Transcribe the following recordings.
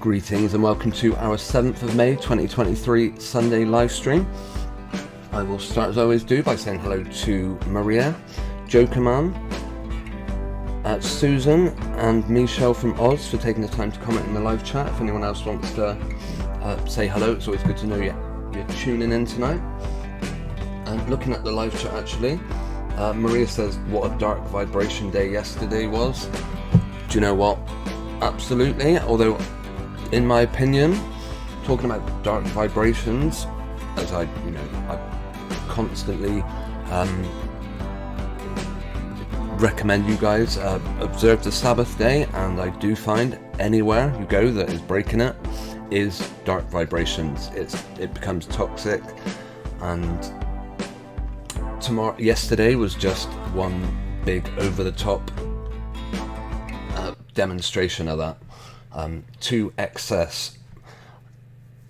Greetings and welcome to our 7th of May 2023 Sunday live stream. I will start as I always do by saying hello to Maria, Jokerman, Susan and Michelle from Oz for taking the time to comment in the live chat. If anyone else wants to say hello, it's always good to know you're tuning in tonight. And looking at the live chat actually, Maria says what a dark vibration day yesterday was. Do you know what? Absolutely. Although in my opinion, talking about dark vibrations, as I constantly recommend you guys observe the Sabbath day, and I do find anywhere you go that is breaking it is dark vibrations. It becomes toxic, and yesterday was just one big over-the-top demonstration of that. To excess.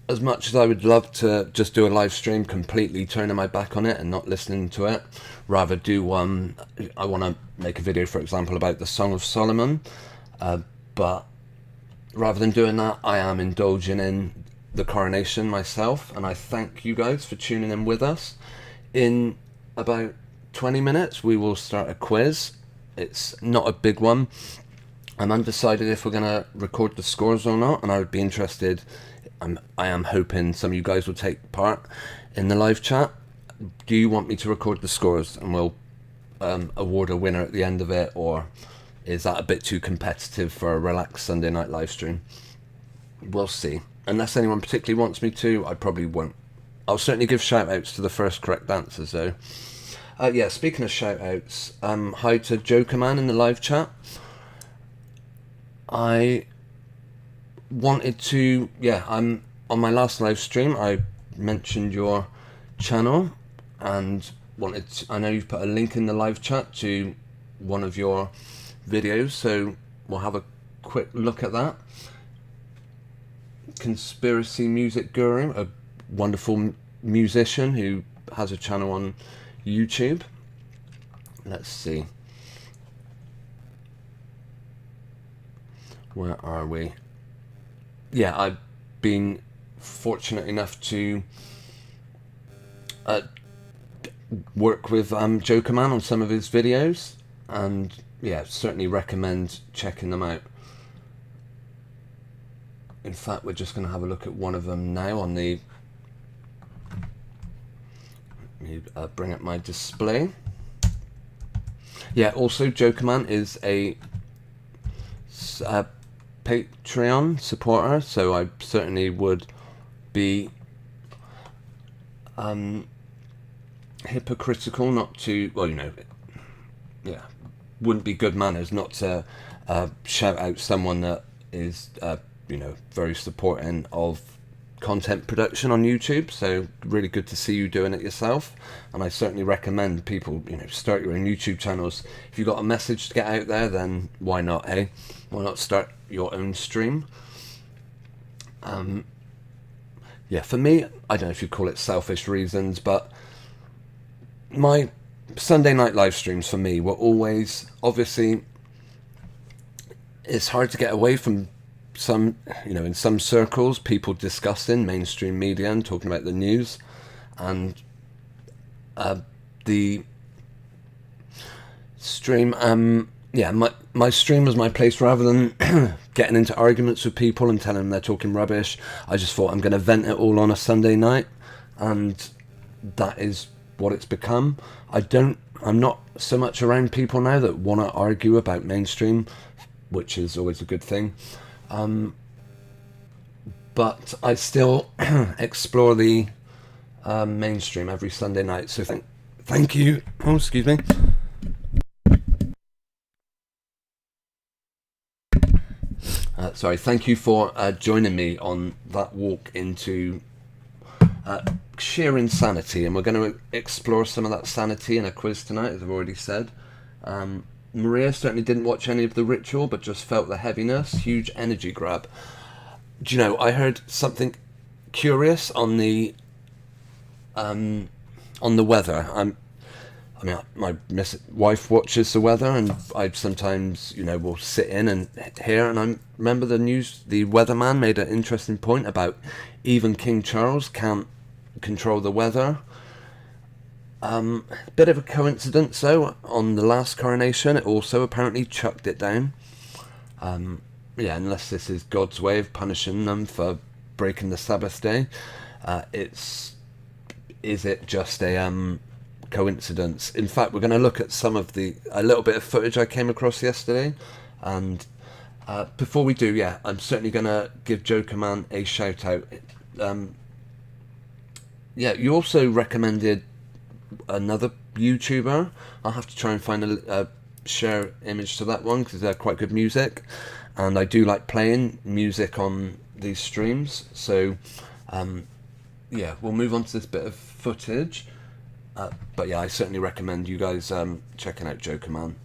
As much as I would love to just do a live stream completely turning my back on it and not listening to it, rather do one, I want to make a video for example about the Song of Solomon, but rather than doing that I am indulging in the Coronation myself, and I thank you guys for tuning in with us. In about 20 minutes we will start a quiz. It's not a big one. I'm undecided if we're going to record the scores or not, and I would be interested, I am hoping some of you guys will take part in the live chat. Do you want me to record the scores and we'll award a winner at the end of it, or is that a bit too competitive for a relaxed Sunday night live stream? We'll see. Unless anyone particularly wants me to, I probably won't. I'll certainly give shout outs to the first correct answers though. Yeah, speaking of shout outs, hi to Jokerman in the live chat. I wanted to, I'm on my last live stream, I mentioned your channel and I know you've put a link in the live chat to one of your videos, so we'll have a quick look at that. Conspiracy Music Guru, a wonderful musician who has a channel on YouTube. Let's see. Where are we? Yeah, I've been fortunate enough to work with Jokerman on some of his videos, and yeah, certainly recommend checking them out. In fact, we're just going to have a look at one of them now on the... Let me bring up my display. Yeah, also Jokerman is a Patreon supporter, so I certainly would be hypocritical not to, wouldn't be good manners not to shout out someone that is very supporting of content production on YouTube. So really good to see you doing it yourself, and I certainly recommend people start your own YouTube channels. If you've got a message to get out there, then why not, eh? Why not start your own stream? For me, I don't know if you call it selfish reasons, but my Sunday night live streams for me were always, obviously it's hard to get away from some, in some circles, people discussing mainstream media and talking about the news, and the stream, my stream was my place. Rather than getting into arguments with people and telling them they're talking rubbish, I just thought I'm going to vent it all on a Sunday night, and that is what it's become. I'm not so much around people now that want to argue about mainstream, which is always a good thing. But I still explore the mainstream every Sunday night. So thank you. Oh, excuse me. Thank you for joining me on that walk into sheer insanity, and we're going to explore some of that sanity in a quiz tonight, as I've already said. Maria certainly didn't watch any of the ritual, but just felt the heaviness, huge energy grab. Do you know, I heard something curious on the weather. I mean, my wife watches the weather, and I sometimes, will sit in and hear. And I remember the weatherman made an interesting point about even King Charles can't control the weather. Bit of a coincidence, though. On the last coronation, it also apparently chucked it down. Unless this is God's way of punishing them for breaking the Sabbath day, is it just a coincidence? In fact, we're going to look at a little bit of footage I came across yesterday, and before we do, I'm certainly going to give Joker Man a shout out. You also recommended another YouTuber. I'll have to try and find a share image to that one, because they're quite good music, and I do like playing music on these streams. So we'll move on to this bit of footage. But I certainly recommend you guys checking out Joker Man.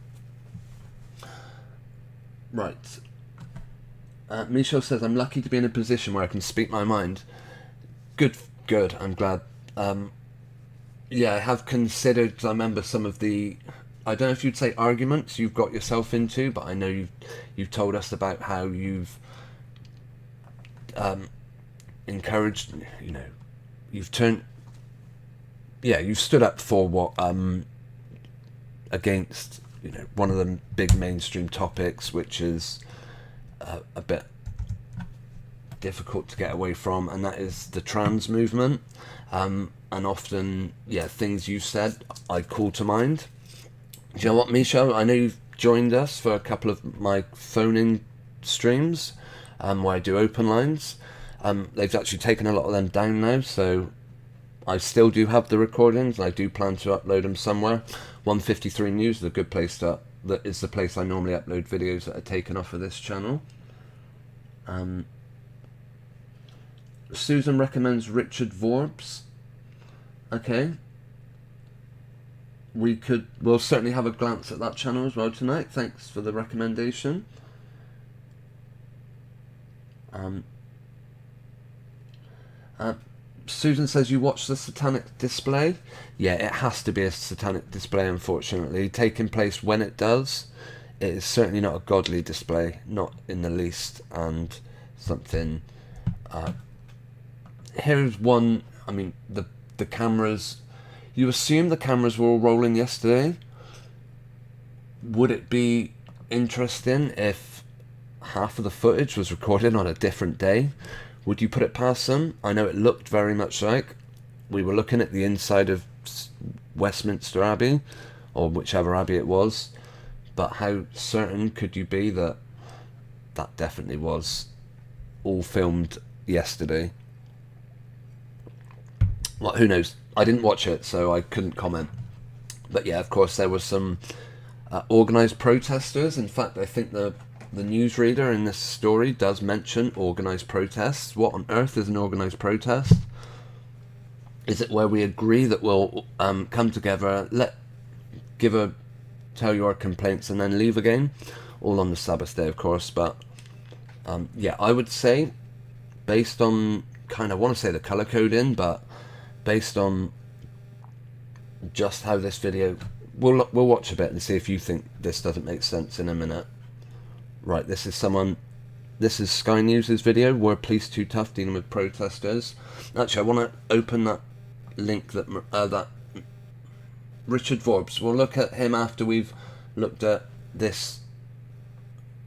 Right. Michelle says, I'm lucky to be in a position where I can speak my mind. Good, I'm glad. I have considered, because I remember some of the, I don't know if you'd say arguments you've got yourself into, but I know you've told us about how you've encouraged, you've stood up for what against one of the big mainstream topics, which is a bit difficult to get away from, and that is the trans movement. And often, things you've said I call to mind. Do you know what, Misha? I know you've joined us for a couple of my phone-in streams where I do open lines. They've actually taken a lot of them down now, so I still do have the recordings, and I do plan to upload them somewhere. 153 News is a good place that is the place I normally upload videos that are taken off of this channel. Susan recommends Richard Forbes. Okay. We'll certainly have a glance at that channel as well tonight. Thanks for the recommendation. Susan says, you watch the satanic display? Yeah, it has to be a satanic display, unfortunately. Taking place when it does, it is certainly not a godly display, not in the least. And something... here's one, the cameras... You assume the cameras were all rolling yesterday. Would it be interesting if half of the footage was recorded on a different day? Would you put it past them? I know it looked very much like we were looking at the inside of Westminster Abbey, or whichever abbey it was, but how certain could you be that that definitely was all filmed yesterday? Well, who knows? I didn't watch it, so I couldn't comment. But of course, there were some organised protesters. In fact, I think the newsreader in this story does mention organised protests. What on earth is an organised protest? Is it where we agree that we'll come together, tell you our complaints, and then leave again? All on the Sabbath day, of course. But I would say, based on I want to say the colour coding, but based on just how this video, we'll watch a bit and see if you think this doesn't make sense in a minute. Right, this is Sky News' video. Were police too tough dealing with protesters? Actually, I want to open that link that Richard Forbes. We'll look at him after we've looked at this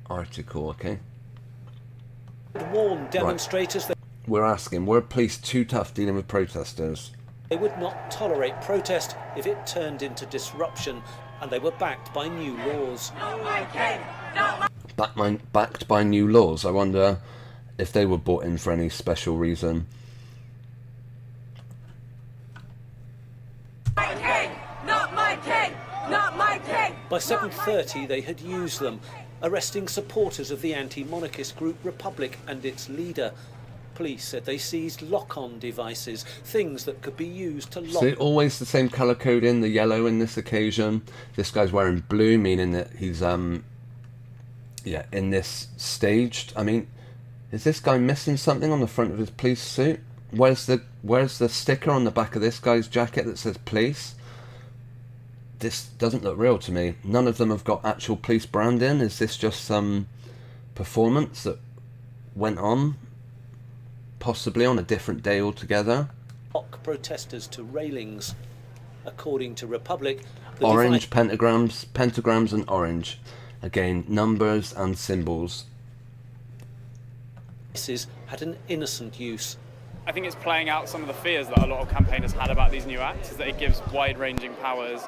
article, okay? Warned demonstrators that we're asking, were police too tough dealing with protesters? they would not tolerate protest if it turned into disruption, and they were backed by new laws. Backed by new laws. I wonder if they were brought in for any special reason. My king! Not my king! Not my king! By 7:30 they had used them, arresting supporters of the anti-monarchist group Republic and its leader. Police said they seized lock-on devices, things that could be used to lock... So always the same colour coding, the yellow in this occasion. This guy's wearing blue, meaning that he's in this staged. Is this guy missing something on the front of his police suit? Where's the sticker on the back of this guy's jacket that says police? this doesn't look real to me. None of them have got actual police branding. Is this just some performance that went on, possibly on a different day altogether? Lock protesters to railings. According to Republic, the Orange pentagrams and orange. Again, numbers and symbols. devices had an innocent use. I think it's playing out some of the fears that a lot of campaigners had about these new acts, is that it gives wide-ranging powers.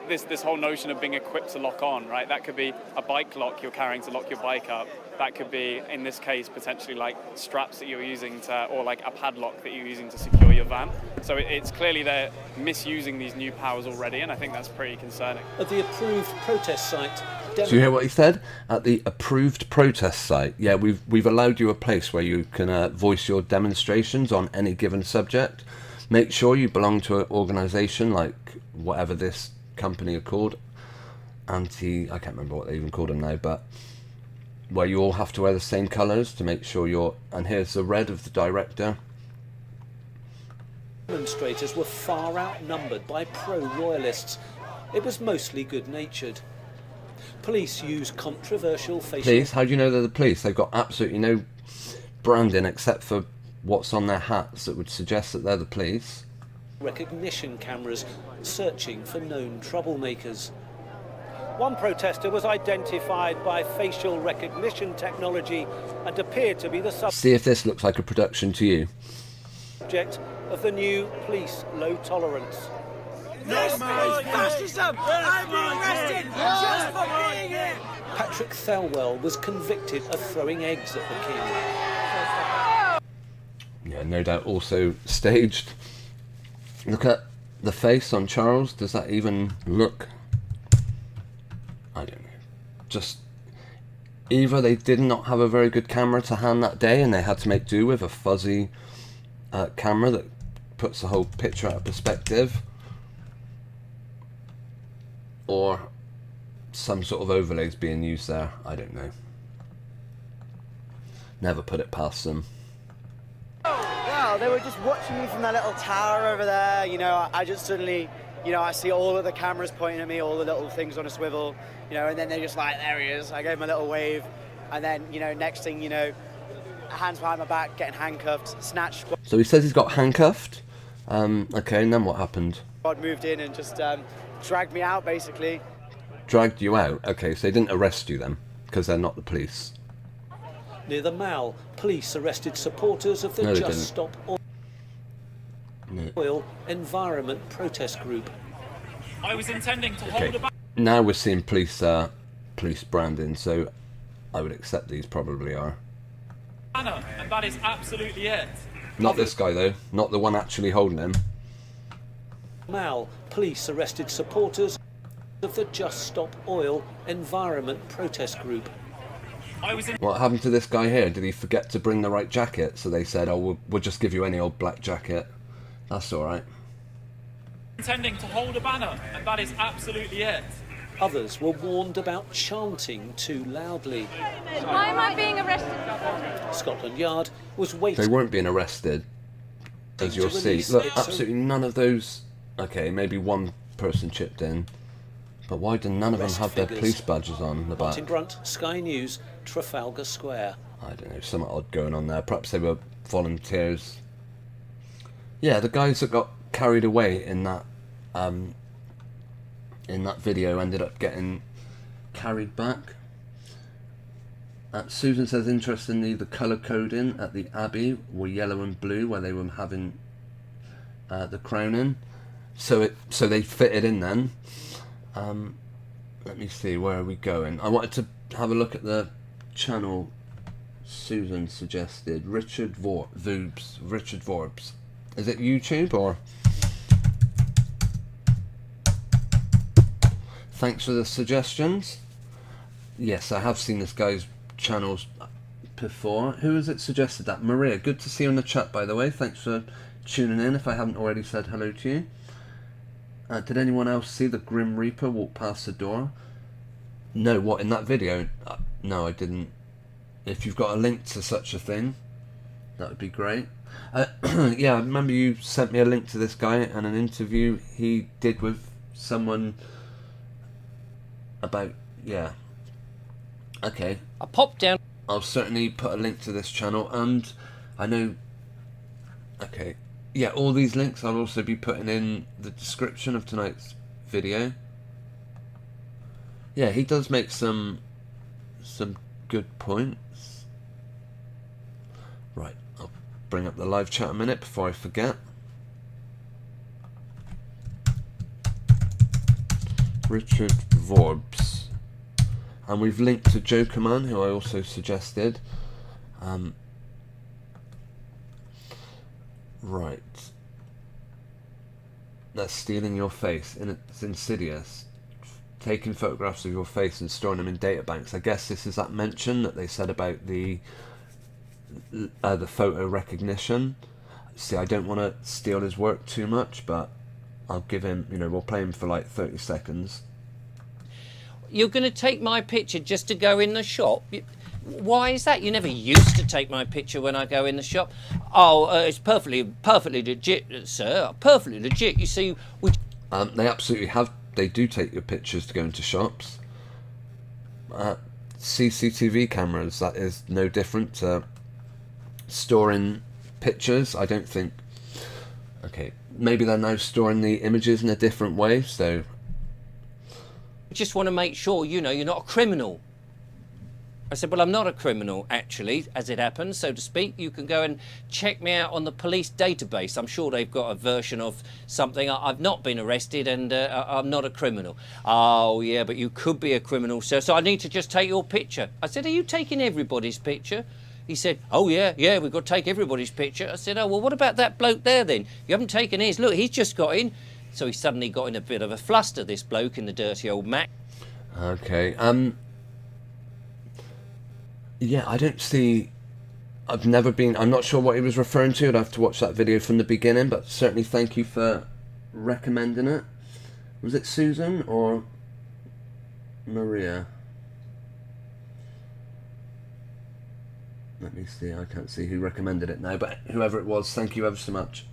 This whole notion of being equipped to lock on, right? That could be a bike lock you're carrying to lock your bike up. That could be, in this case, potentially like straps that you're using to, or like a padlock that you're using to secure your van. So it's clearly they're misusing these new powers already, and I think that's pretty concerning. At the approved protest site, Do you hear what he said? At the approved protest site. Yeah, we've allowed you a place where you can voice your demonstrations on any given subject. Make sure you belong to an organisation like whatever this company are called. I can't remember what they even called them now, but where you all have to wear the same colours to make sure you're... And here's the red of the director. Demonstrators were far outnumbered by pro-royalists. It was mostly good-natured. Police use controversial facial... Police? How do you know they're the police? They've got absolutely no branding except for what's on their hats that would suggest that they're the police. recognition cameras searching for known troublemakers. One protester was identified by facial recognition technology and appeared to be the See if this looks like a production to you. subject of the new police low tolerance. This is fascism! I'm being arrested just for being here! Patrick Thelwell was convicted of throwing eggs at the king. Yeah, no doubt also staged. Look at the face on Charles. Does that even look... I don't know. Just... Either they did not have a very good camera to hand that day and they had to make do with a fuzzy camera that puts the whole picture out of perspective, or some sort of overlays being used there. I don't know. Never put it past them. Wow, they were just watching me from that little tower over there. You know, I just suddenly, you know, I see all of the cameras pointing at me, all the little things on a swivel, you know, and then they're just like, there he is. I gave him a little wave, and then, you know, next thing you know, hands behind my back, getting handcuffed, snatch squad So he says he's got handcuffed. Okay, and then what happened? moved in and just dragged me out, basically. Dragged you out? Okay, so they didn't arrest you then, because they're not the police. Near the Mall, police arrested supporters of the No, they Just didn't. Stop No. Oil Environment protest group. I was intending to Okay, now we're seeing police branding, so I would accept these probably are. banner, and that is absolutely it. Not this guy though, not the one actually holding him. Mall, police arrested supporters of the Just Stop Oil Environment protest group. I was What happened to this guy here? Did he forget to bring the right jacket? So they said, oh, we'll just give you any old black jacket. That's alright. intending to hold a banner, and that is absolutely it. Others were warned about chanting too loudly. Why am I being arrested? Scotland Yard was They waiting weren't being arrested, as you'll to see. release Look, its absolutely none of those... Okay, maybe one person chipped in. But why do none of them Arrest have their figures. police badges on the back? Martin Brunt, Sky News, Trafalgar Square. I don't know, something odd going on there. Perhaps they were volunteers. Yeah, the guys that got carried away in that video ended up getting carried back. Susan says, interestingly, the colour coding at the Abbey were yellow and blue where they were having the crowning. So they fitted in then. Let me see, where are we going? I wanted to have a look at the channel Susan suggested. Richard Vorbs. Is it YouTube or? Thanks for the suggestions. Yes, I have seen this guy's channels before. Who has it suggested that? Maria, good to see you in the chat, by the way. Thanks for tuning in, if I haven't already said hello to you. Did anyone else see the Grim Reaper walk past the door? No, what, in that video? No, I didn't. If you've got a link to such a thing, that would be great. Yeah, I remember you sent me a link to this guy and an interview he did with someone about, yeah. Okay. I popped down. I'll certainly put a link to this channel, and I know... Okay. Yeah, all these links I'll also be putting in the description of tonight's video. Yeah, he does make some good points. Right, I'll bring up the live chat a minute before I forget. Richard Vorbs. And we've linked to Jokerman, who I also suggested. Right. That's stealing your face. It's insidious. Taking photographs of your face and storing them in databanks. I guess this is that mention that they said about the photo recognition. See, I don't want to steal his work too much, but I'll give him, we'll play him for like 30 seconds. You're going to take my picture just to go in the shop? Why is that? You never used to take my picture when I go in the shop. Oh, it's perfectly legit, sir. Perfectly legit. You see, they absolutely have. They do take your pictures to go into shops. CCTV cameras, that is no different to storing pictures. I don't think... Okay, maybe they're now storing the images in a different way, so... just want to make sure, you're not a criminal. I said, well, I'm not a criminal, actually, as it happens, so to speak. You can go and check me out on the police database. I'm sure they've got a version of something. I've not been arrested and I'm not a criminal. Oh, yeah, but you could be a criminal, sir, so I need to just take your picture. I said, are you taking everybody's picture? He said, oh, yeah, we've got to take everybody's picture. I said, oh, well, what about that bloke there, then? You haven't taken his. Look, he's just got in. So he suddenly got in a bit of a fluster, this bloke in the dirty old Mac. Okay, yeah, I don't see... I'm not sure what he was referring to. I'd have to watch that video from the beginning, but certainly thank you for recommending it. Was it Susan or Maria? Let me see, I can't see who recommended it now, but whoever it was, thank you ever so much.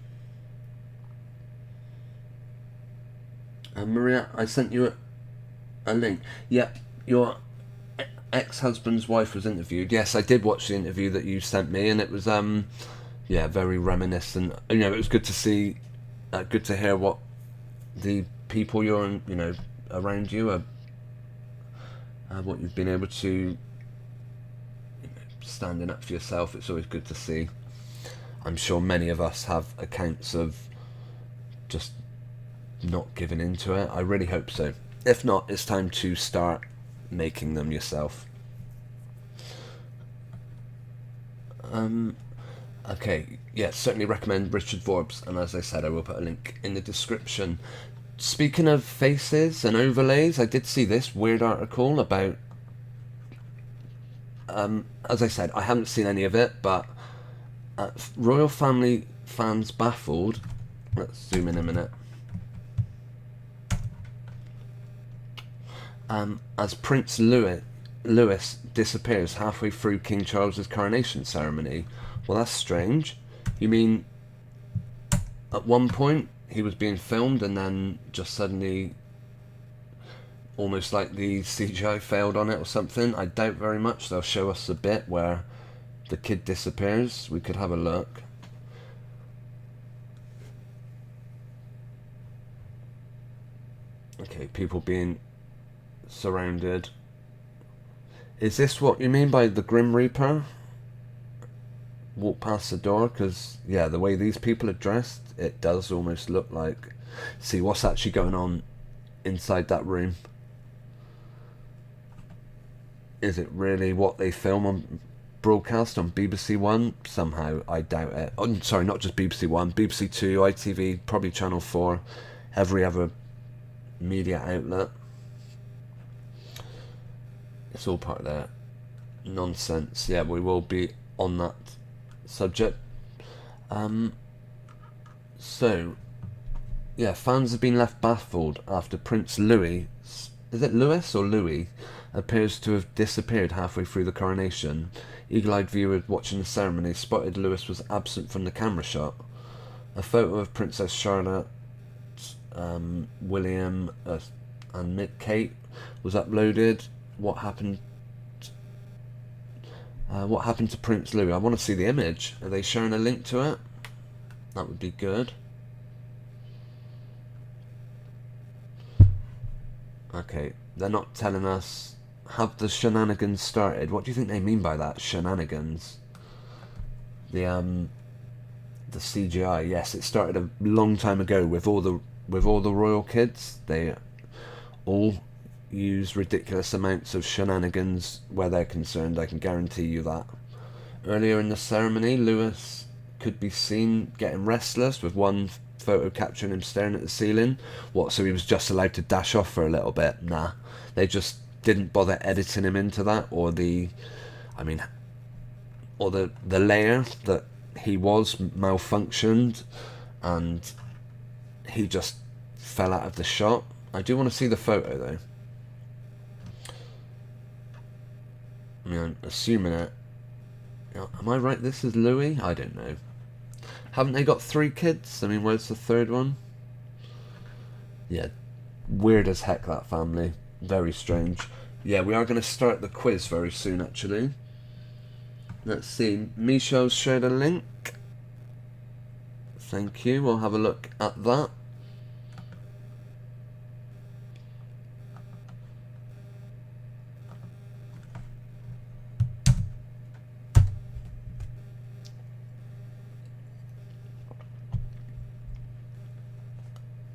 Maria, I sent you a link. Yeah, your ex-husband's wife was interviewed. Yes, I did watch the interview that you sent me, and it was yeah, very reminiscent. It was good to see, good to hear what the people you're around you are, what you've been able to, standing up for yourself. It's always good to see. I'm sure many of us have accounts of just not giving into it. I really hope so. If not, it's time to start making them yourself. Okay, yeah, certainly recommend Richard Vorbs, and as I said, I will put a link in the description. Speaking of faces and overlays, I did see this weird article about, as I said, I haven't seen any of it, but royal family fans baffled. Let's zoom in a minute. As Prince Louis disappears halfway through King Charles's coronation ceremony. Well, that's strange. You mean at one point he was being filmed and then just suddenly, almost like the CGI failed on it or something? I doubt very much they'll show us a bit where the kid disappears. We could have a look. Okay, people being surrounded. Is this what you mean by the Grim Reaper? Walk past the door? Because, yeah, the way these people are dressed, it does almost look like... See, what's actually going on inside that room? Is it really what they film on broadcast on BBC One? Somehow, I doubt it. Oh, sorry, not just BBC One, BBC Two, ITV, probably Channel 4, every other media outlet. It's all part of that nonsense. Yeah, we will be on that subject. So, yeah, fans have been left baffled after Prince Louis, is it Louis or Louis, appears to have disappeared halfway through the coronation. Eagle-eyed viewers watching the ceremony spotted Louis was absent from the camera shot. A photo of Princess Charlotte, William and Kate was uploaded. What happened to Prince Louis? I want to see the image. Are they sharing a link to it? That would be good. Okay, they're not telling us. Have the shenanigans started? What do you think they mean by that? Shenanigans. The CGI. Yes, it started a long time ago with all the royal kids. They all use ridiculous amounts of shenanigans where they're concerned. I can guarantee you that. Earlier in the ceremony, Louis could be seen getting restless, with one photo capturing him staring at the ceiling. What, so he was just allowed to dash off for a little bit? Nah, they just didn't bother editing him into that, or the layer that he was malfunctioned and he just fell out of the shot. I do want to see the photo though. I mean, I'm assuming it. Am I right? This is Louis? I don't know. Haven't they got 3 kids? I mean, where's the 3rd one? Yeah, weird as heck, that family. Very strange. Yeah, we are going to start the quiz very soon, actually. Let's see. Michelle's shared a link. Thank you. We'll have a look at that.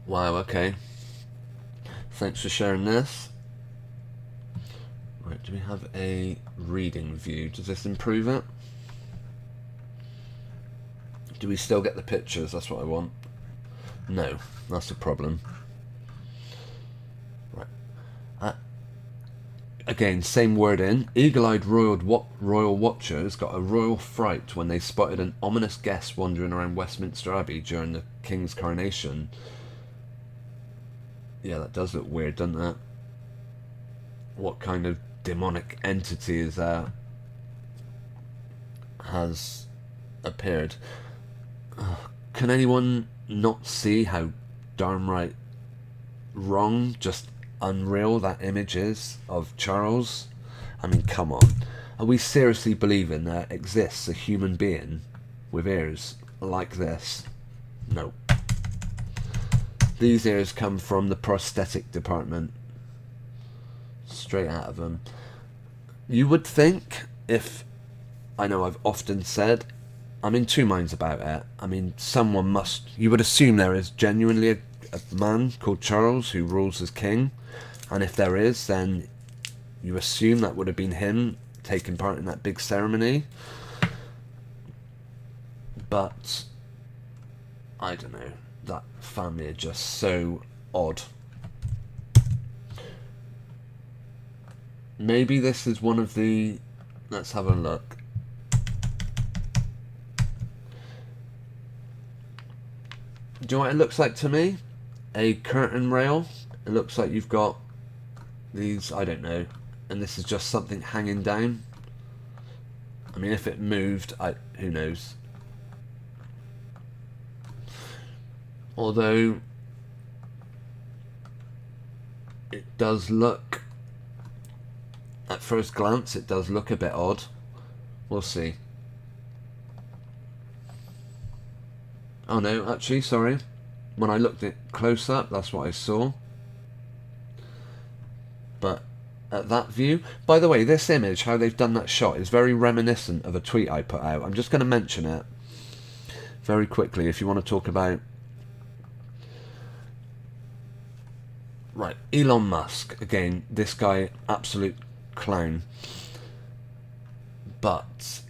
Wow, okay. Thanks for sharing this. Right, do we have a reading view? Does this improve it? Do we still get the pictures? That's what I want. No, that's the problem. Right. Again, same wording. Eagle-eyed royal watchers got a royal fright when they spotted an ominous guest wandering around Westminster Abbey during the King's coronation. Yeah, that does look weird, doesn't it? What kind of demonic entity is that has appeared? Can anyone not see how darn right wrong, just unreal that image is of Charles? I mean, come on. Are we seriously believing there exists a human being with ears like this? No. These ears come from the prosthetic department. Straight out of them. You would think, if... I know I've often said, I'm in two minds about it. I mean, someone must... You would assume there is genuinely a man called Charles who rules as king. And if there is, then you assume that would have been him taking part in that big ceremony. But... I don't know. That family are just so odd. Maybe this is one of the... Let's have a look. Do you know what it looks like to me? A curtain rail. It looks like you've got these, I don't know, and this is just something hanging down. I mean, if it moved, who knows? Although it does look, at first glance, it does look a bit odd. We'll see. Oh no, actually, sorry. When I looked it close up, that's what I saw. But at that view... By the way, this image, how they've done that shot, is very reminiscent of a tweet I put out. I'm just going to mention it very quickly if you want to talk about... Right, Elon Musk. Again, this guy, absolute clown. But...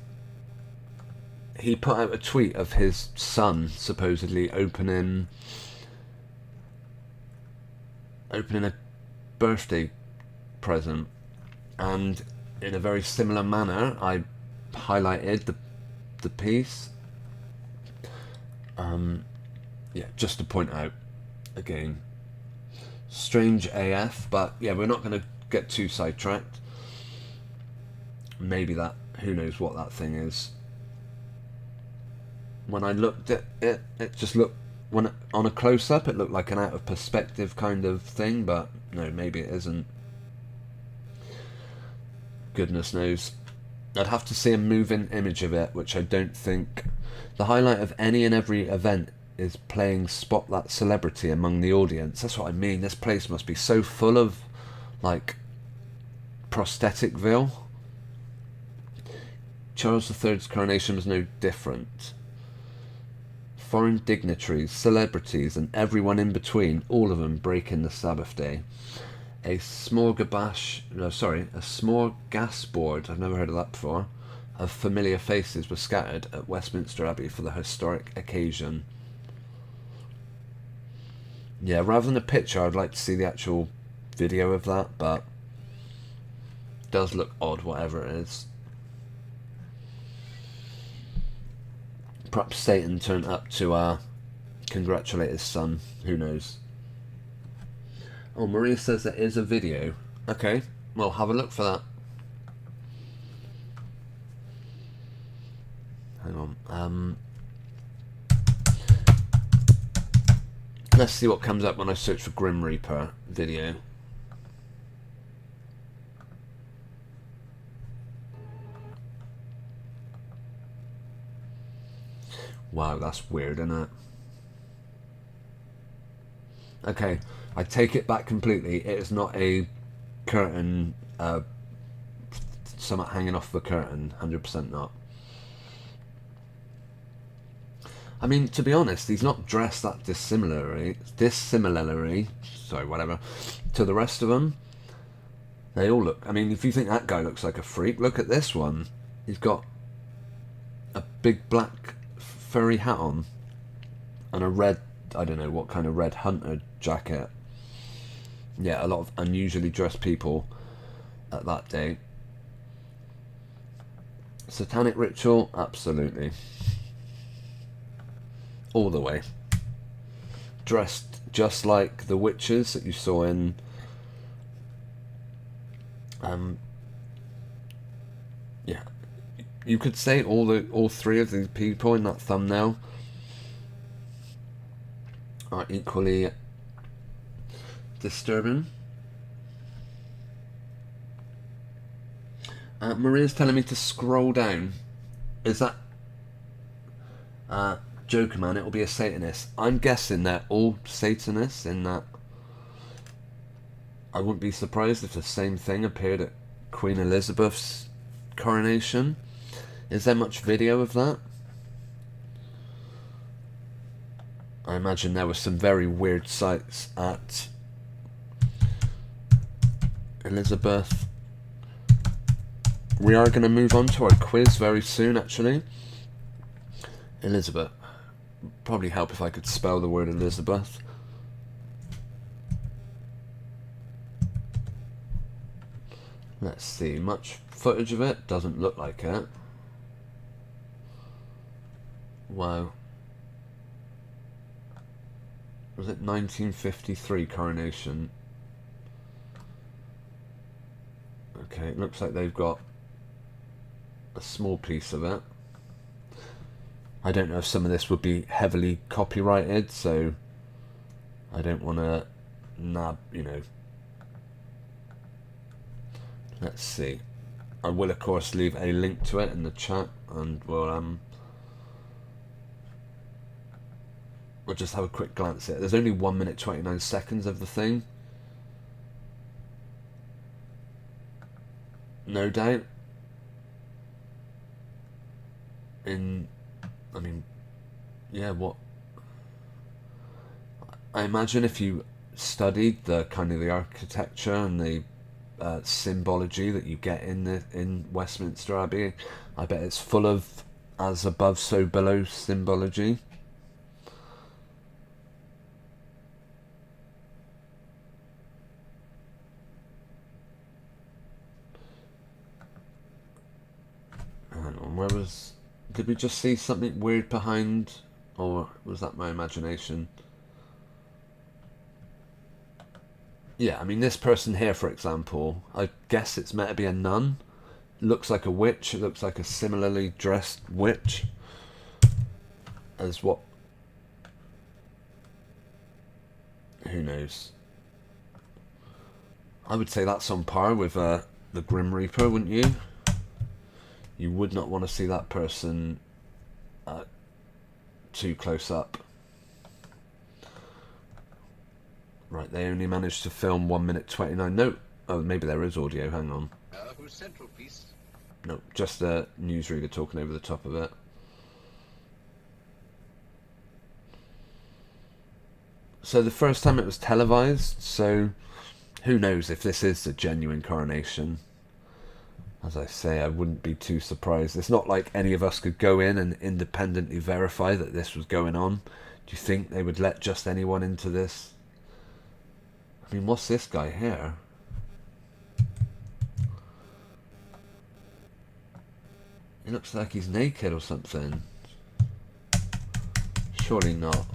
he put out a tweet of his son supposedly opening a birthday present, and in a very similar manner I highlighted the piece. Yeah, just to point out, again, strange AF, but yeah, we're not going to get too sidetracked. Maybe that, who knows what that thing is. When I looked at it, it just looked, on a close-up, it looked like an out-of-perspective kind of thing, but no, maybe it isn't. goodness knows. I'd have to see a moving image of it, which I don't think. The highlight of any and every event is playing Spot That Celebrity among the audience. That's what I mean. This place must be so full of, like, prostheticville. Charles III's coronation was no different. Foreign dignitaries, celebrities, and everyone in between, all of them breaking the Sabbath day. A smorgasbord, I've never heard of that before, of familiar faces were scattered at Westminster Abbey for the historic occasion. Yeah, rather than a picture, I'd like to see the actual video of that, but it does look odd, whatever it is. Perhaps Satan turned up to congratulate his son. Who knows? Oh, Maria says there is a video. Okay, well, have a look for that. Hang on. Let's see what comes up when I search for Grim Reaper video. Wow, that's weird, isn't it? Okay, I take it back completely. It is not a curtain, something hanging off the curtain. 100% not. I mean, to be honest, he's not dressed that dissimilarly, sorry, whatever, to the rest of them. They all look, I mean, if you think that guy looks like a freak, look at this one. He's got a big black furry hat on and a red, I don't know what kind of red hunter jacket. Yeah, a lot of unusually dressed people at that day. Satanic ritual, absolutely. All the way. Dressed just like the witches that you saw in yeah, you could say all three of these people in that thumbnail are equally disturbing. Maria's telling me to scroll down. Is that Joker Man? It will be a Satanist. I'm guessing they're all Satanists in that. I wouldn't be surprised if the same thing appeared at Queen Elizabeth's coronation. Is there much video of that? I imagine there were some very weird sights at Elizabeth. We are going to move on to our quiz very soon, actually. Elizabeth. Probably help if I could spell the word Elizabeth. Let's see. Much footage of it? Doesn't look like it. Wow. Was it 1953 coronation? Okay, it looks like they've got a small piece of it. I don't know if some of this would be heavily copyrighted, so I don't want to nab, you know. Let's see. I will, of course, leave a link to it in the chat, and we'll just have a quick glance at it. There's only 1 minute 29 seconds of the thing. No doubt. I mean, yeah, what? I imagine if you studied the kind of the architecture and the symbology that you get in Westminster Abbey, I bet it's full of as above, so below symbology. Hang on, where was... Did we just see something weird behind, or was that my imagination? Yeah, I mean, this person here, for example, I guess it's meant to be a nun. Looks like a witch. It looks like a similarly dressed witch as what... Who knows? I would say that's on par with the Grim Reaper, wouldn't you? You would not want to see that person too close up. Right, they only managed to film 1 minute 29. No, oh, maybe there is audio, hang on. Whose central piece? No, just a newsreader talking over the top of it. So the first time it was televised, so who knows if this is a genuine coronation. As I say, I wouldn't be too surprised. It's not like any of us could go in and independently verify that this was going on. Do you think they would let just anyone into this? I mean, what's this guy here? He looks like he's naked or something. Surely not.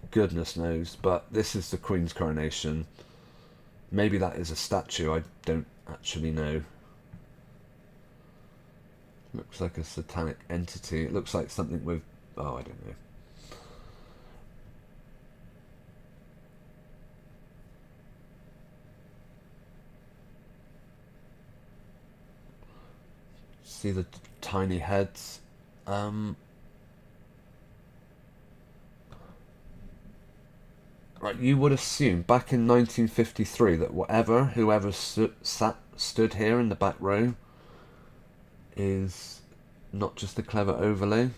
Goodness knows, but this is the Queen's coronation. Maybe that is a statue, I don't actually know. Looks like a satanic entity. It looks like something with... oh, I don't know. See the tiny heads. Right, you would assume back in 1953 that whoever stood here in the back row is not just a clever overlay.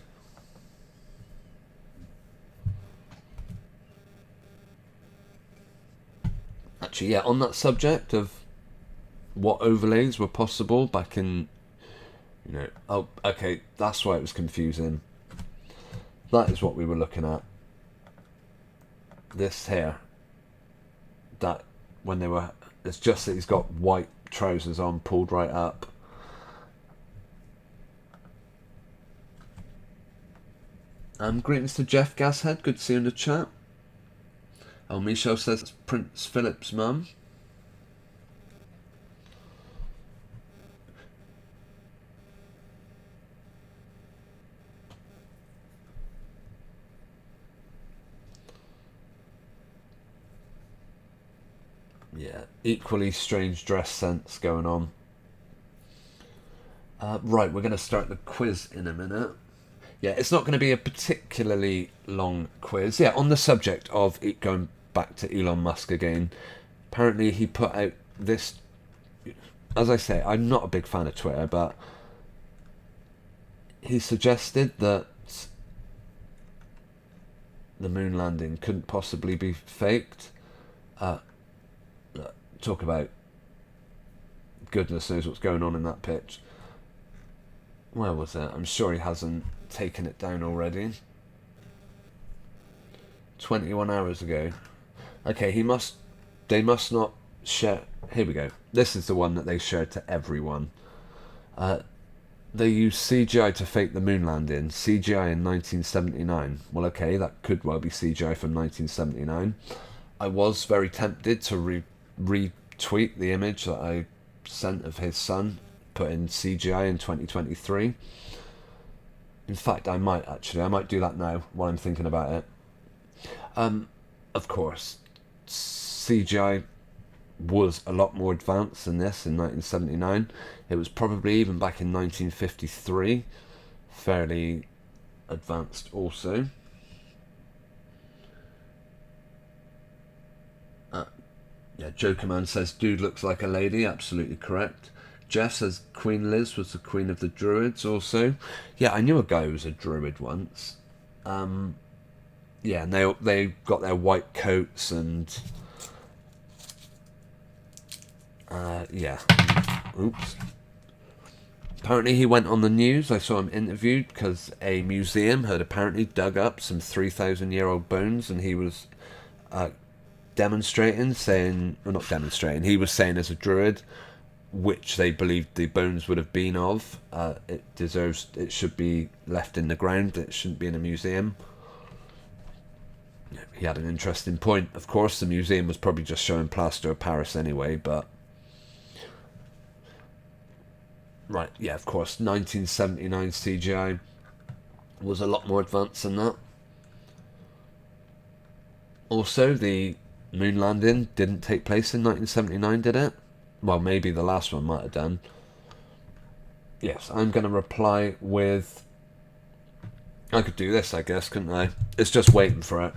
Actually, yeah, on that subject of what overlays were possible back in, you know, oh, okay, that's why it was confusing. That is what we were looking at. This here, that when they were, it's just that he's got white trousers on, pulled right up. Greetings to Jeff Gashead, good to see you in the chat. Oh, Michelle says it's Prince Philip's mum. Yeah, equally strange dress sense going on. Right, we're going to start the quiz in a minute. Yeah, it's not going to be a particularly long quiz. Yeah, on the subject of it going back to Elon Musk again, apparently he put out this... As I say, I'm not a big fan of Twitter, but he suggested that the moon landing couldn't possibly be faked. Talk about goodness knows what's going on in that pitch. Where was it? I'm sure he hasn't taken it down already. 21 hours ago. Okay, they must not share. Here we go. This is the one that they shared to everyone. They used CGI to fake the moon landing. CGI in 1979. Well, okay, that could well be CGI from 1979. I was very tempted to retweet the image that I sent of his son, put in CGI in 2023. In fact, I might do that now while I'm thinking about it. Of course, CGI was a lot more advanced than this in 1979. It was probably even back in 1953 fairly advanced also. Yeah, Jokerman says, dude looks like a lady. Absolutely correct. Jeff says Queen Liz was the queen of the druids also. Yeah, I knew a guy who was a druid once. Yeah, and they got their white coats and... yeah. Oops. Apparently he went on the news. I saw him interviewed because a museum had apparently dug up some 3,000-year-old bones, and he was... demonstrating, saying, well, not demonstrating, he was saying as a druid, which they believed the bones would have been of, it should be left in the ground, it shouldn't be in a museum. He had an interesting point. Of course, the museum was probably just showing plaster of Paris anyway, but... Right, yeah, of course, 1979 CGI was a lot more advanced than that. Also, the moon landing didn't take place in 1979, did it? Well, maybe the last one might have done. Yes, I'm going to reply with... I could do this, I guess, couldn't I? It's just waiting for it.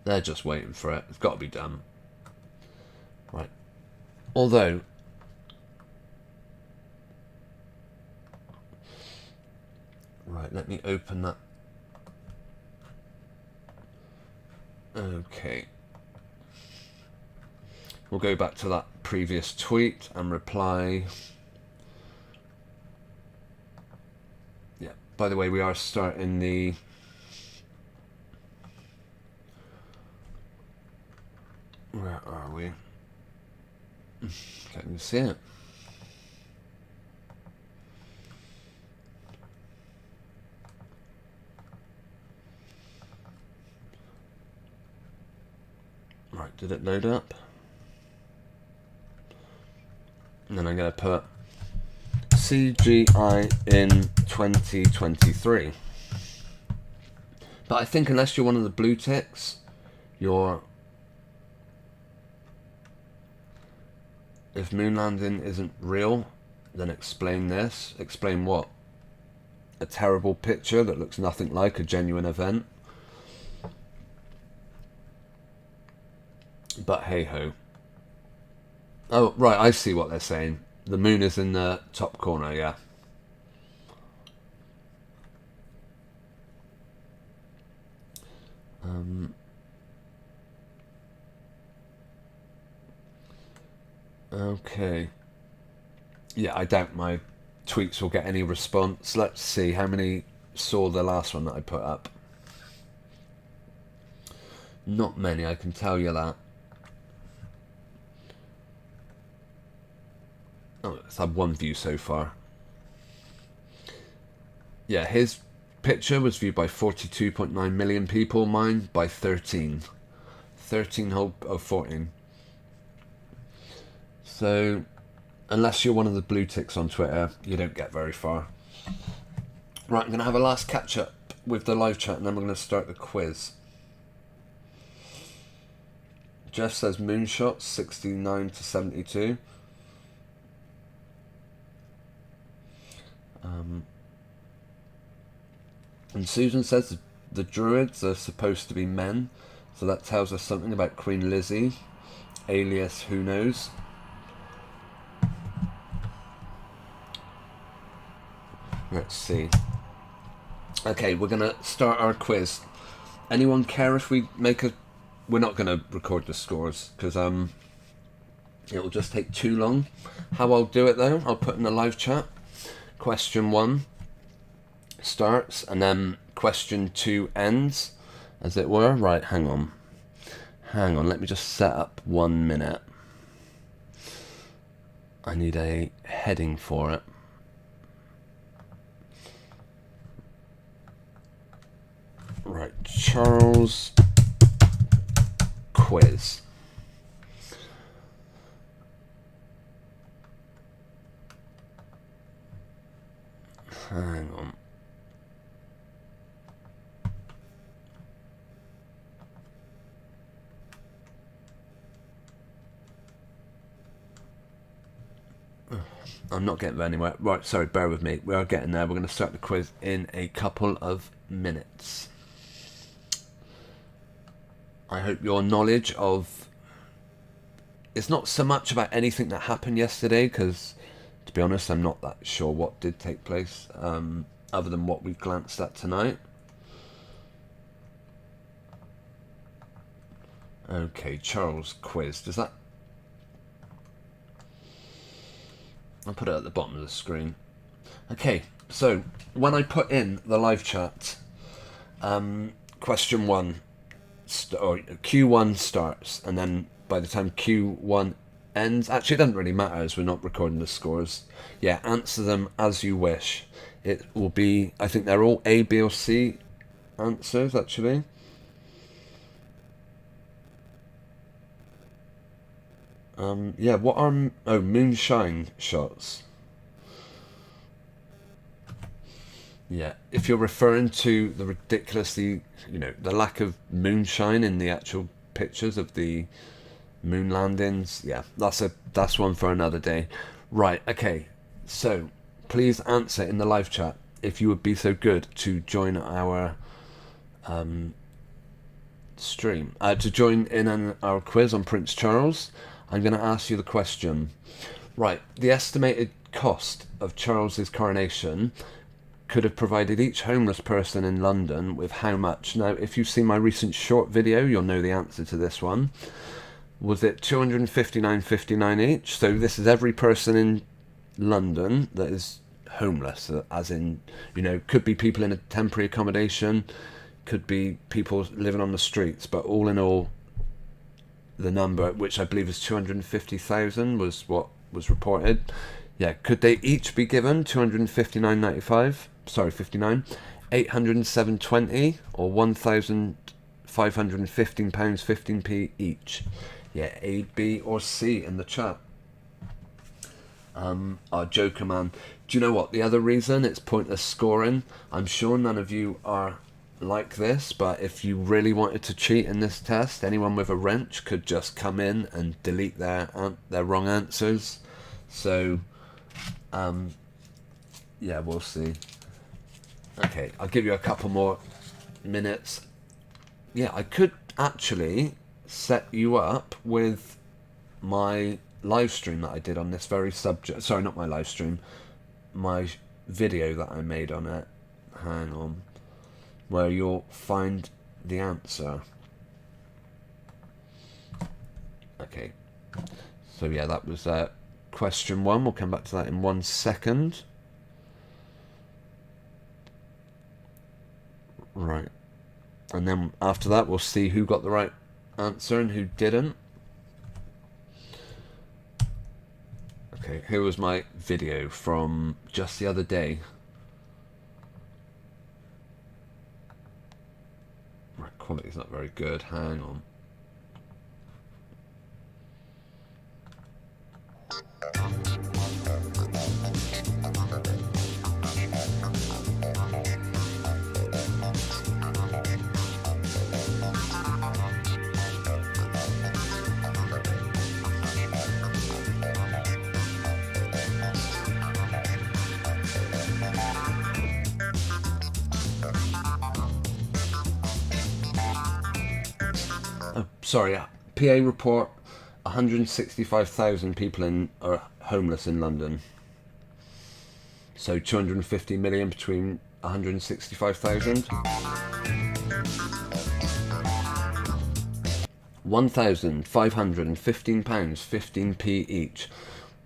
They're just waiting for it. It's got to be done. Right. Although... Right, let me open that. Okay. We'll go back to that previous tweet and reply. Yeah, by the way, we are starting the... Where are we? Can't even see it. Right, did it load up? And then I'm going to put CGI in 2023. But I think unless you're one of the blue ticks, you're... If moon landing isn't real, then explain this. Explain what? A terrible picture that looks nothing like a genuine event. But hey-ho. Oh, right, I see what they're saying. The moon is in the top corner, yeah. Okay. Yeah, I doubt my tweets will get any response. Let's see how many saw the last one that I put up. Not many, I can tell you that. Oh, it's had one view so far. Yeah, his picture was viewed by 42.9 million people, mine by 13. 13 whole of 14. So, unless you're one of the blue ticks on Twitter, you don't get very far. Right, I'm going to have a last catch up with the live chat and then we're going to start the quiz. Jeff says moonshots 69 to 72. And Susan says the druids are supposed to be men, so that tells us something about Queen Lizzie, alias who knows. Let's see. Okay, we're gonna start our quiz. Anyone care if we make a... We're not gonna record the scores because it will just take too long. How I'll do it though, I'll put in the live chat. Question 1 starts and then question 2 ends, as it were. Right, hang on, let me just set up 1 minute. I need a heading for it. Right, Charles quiz. Hang on. I'm not getting anywhere. Right, sorry, bear with me. We are getting there. We're going to start the quiz in a couple of minutes. I hope your knowledge of... It's not so much about anything that happened yesterday, because, to be honest, I'm not that sure what did take place, other than what we glanced at tonight. Okay, Charles quiz. Does that... I'll put it at the bottom of the screen. Okay, so when I put in the live chat, question 1, or Q1 starts, and then by the time Q1 ends, actually it doesn't really matter as we're not recording the scores. Yeah, answer them as you wish. It will be, I think they're all A, B or C answers actually. Yeah, what are... Oh, moonshine shots. Yeah, if you're referring to the ridiculously, the lack of moonshine in the actual pictures of the moon landings, yeah, that's one for another day. Right, okay, so please answer in the live chat if you would be so good to join our stream, to join in on our quiz on Prince Charles. I'm going to ask you the question. Right, the estimated cost of Charles's coronation could have provided each homeless person in London with how much? Now, if you've seen my recent short video, you'll know the answer to this one. Was it 259.59 each? So this is every person in London that is homeless, as in, could be people in a temporary accommodation, could be people living on the streets, but all in all, the number, which I believe is 250,000, was what was reported. Yeah, could they each be given 259.95? Sorry, 59, 807.20, or £1,515 15p each. Yeah, A, B, or C in the chat. Joker man. Do you know what? The other reason it's pointless scoring, I'm sure none of you are like this, but if you really wanted to cheat in this test, anyone with a wrench could just come in and delete their wrong answers. So, yeah, we'll see. Okay, I'll give you a couple more minutes. Yeah, I could actually set you up with my live stream that I did on this very subject. Sorry, not my live stream. My video that I made on it. Hang on. Where you'll find the answer. Okay. So yeah, that was question 1. We'll come back to that in 1 second. Right. And then after that, we'll see who got the right answer and who didn't. Okay, here was my video from just the other day. My quality's not very good. Hang on. Sorry, PA report, 165,000 people are homeless in London. So 250 million between 165,000. £1,515 15p each.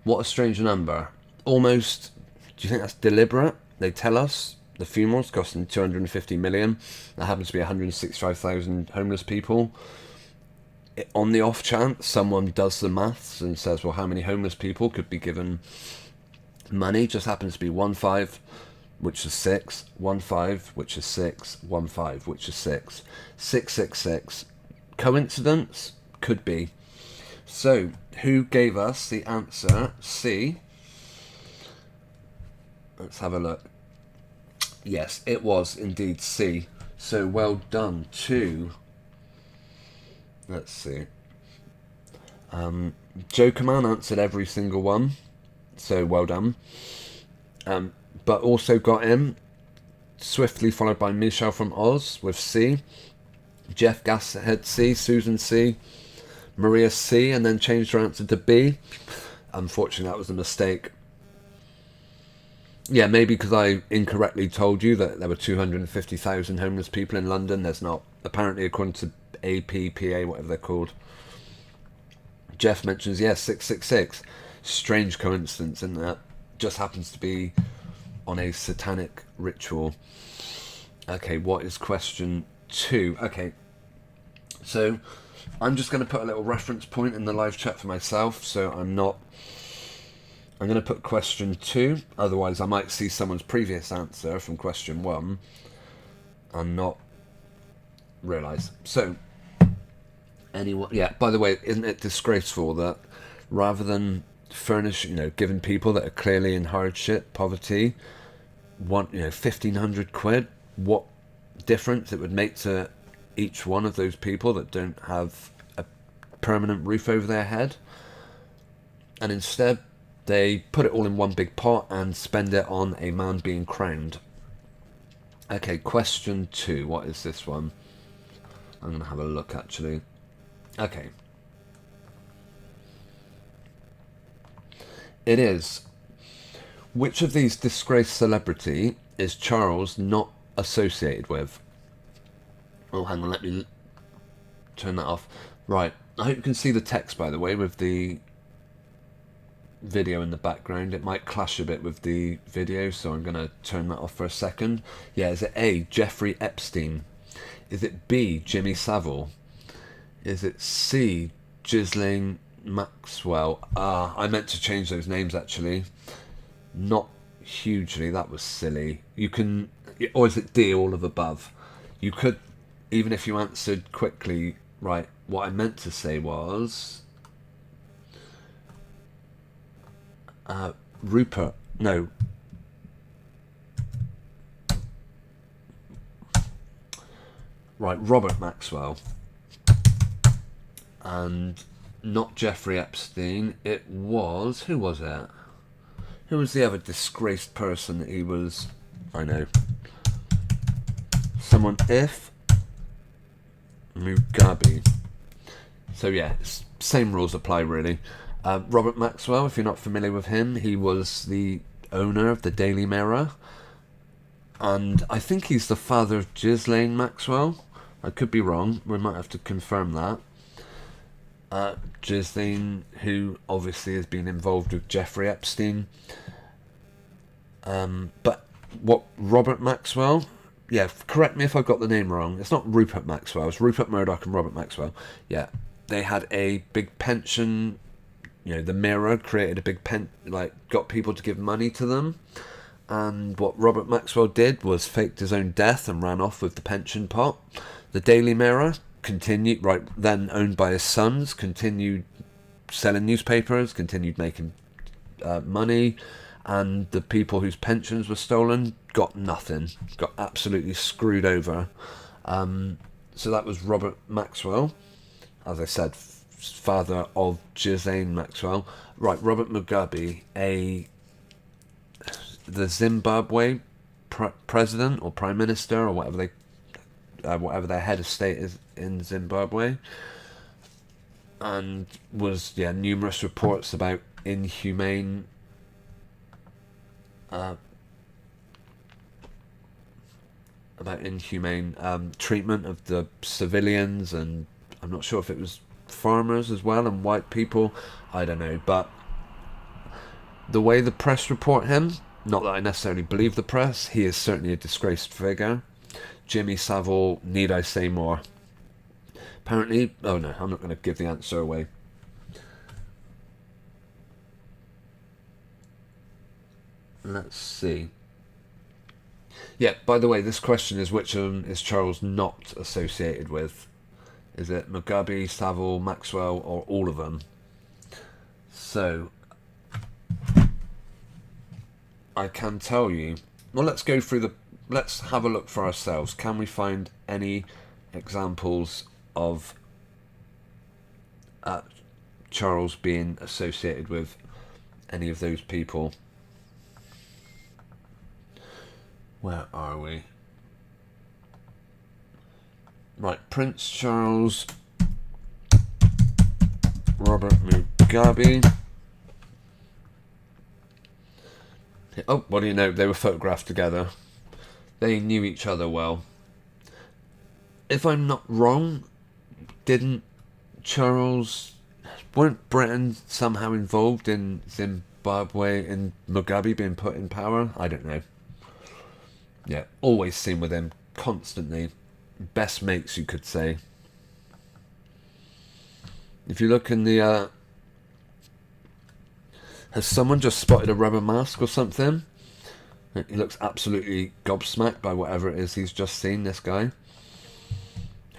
What a strange number. Almost, do you think that's deliberate? They tell us the funeral's costing 250 million. There happens to be 165,000 homeless people. On the off chance someone does the maths and says, well, how many homeless people could be given money? Just happens to be 15, which is 6, 15, which is 6, 15, which is 6, 666. Coincidence? Could be. So, who gave us the answer C? Let's have a look. Yes, it was indeed C. So, well done to... Let's see. Jokerman answered every single one, so well done. But also got in, swiftly followed by Michelle from Oz with C, Jeff Gashead C, Susan C, Maria C, and then changed her answer to B. Unfortunately, that was a mistake. Yeah, maybe because I incorrectly told you that there were 250,000 homeless people in London. There's not. Apparently, according to APPA, whatever they're called. Jeff mentions, yes, 666. Strange coincidence in that. Just happens to be on a satanic ritual. Okay, what is question 2? Okay, so I'm just going to put a little reference point in the live chat for myself, so I'm going to put question 2, otherwise I might see someone's previous answer from question 1 and not realise. So, anyone, yeah, by the way, isn't it disgraceful that rather than furnish, giving people that are clearly in hardship, poverty, £1,500, what difference it would make to each one of those people that don't have a permanent roof over their head. And instead they put it all in one big pot and spend it on a man being crowned. Okay, question 2. What is this one? I'm going to have a look, actually. Okay. It is. Which of these disgraced celebrity is Charles not associated with? Oh, hang on, let me turn that off. Right, I hope you can see the text, by the way, with the video in the background. It might clash a bit with the video, so I'm going to turn that off for a second. Yeah, is it A, Jeffrey Epstein? Is it B, Jimmy Savile? Is it C, Ghislaine Maxwell? I meant to change those names, actually. Not hugely, that was silly. You can, or is it D, all of above? You could, even if you answered quickly, right, what I meant to say was Rupert, no. Right, Robert Maxwell. And not Jeffrey Epstein, it was, who was it? Who was the other disgraced person that he was? I know. Someone if Mugabe. So yeah, same rules apply really. Robert Maxwell, if you're not familiar with him, he was the owner of the Daily Mirror. And I think he's the father of Ghislaine Maxwell. I could be wrong, we might have to confirm that. Ghislaine, who obviously has been involved with Jeffrey Epstein. But what, Robert Maxwell? Yeah, correct me if I've got the name wrong. It's not Rupert Maxwell, it's Rupert Murdoch and Robert Maxwell. Yeah, they had a big pension. You know, the Mirror created a big got people to give money to them. And what Robert Maxwell did was faked his own death and ran off with the pension pot. The Daily Mirror continued, right, then owned by his sons, continued selling newspapers, continued making money, and the people whose pensions were stolen got nothing, got absolutely screwed over. So that was Robert Maxwell, as I said, father of Ghislaine Maxwell. Right, Robert Mugabe, the Zimbabwe president or prime minister or whatever their head of state is in Zimbabwe, and was numerous reports about inhumane treatment of the civilians, and I'm not sure if it was farmers as well and white people, I don't know, but the way the press report him, not that I necessarily believe the press, he is certainly a disgraced figure. Jimmy Savile, need I say more? Apparently, oh no, I'm not going to give the answer away. Let's see. Yeah, by the way, this question is which of them is Charles not associated with? Is it Mugabe, Savile, Maxwell, or all of them? So, I can tell you. Well, let's go through let's have a look for ourselves. Can we find any examples of Charles being associated with any of those people? Where are we? Right, Prince Charles, Robert Mugabe. Oh, what do you know? They were photographed together. They knew each other well. If I'm not wrong, weren't Britain somehow involved in Zimbabwe and Mugabe being put in power? I don't know. Yeah, always seen with him, constantly. Best mates, you could say. If you look in the... has someone just spotted a rubber mask or something? He looks absolutely gobsmacked by whatever it is he's just seen, this guy.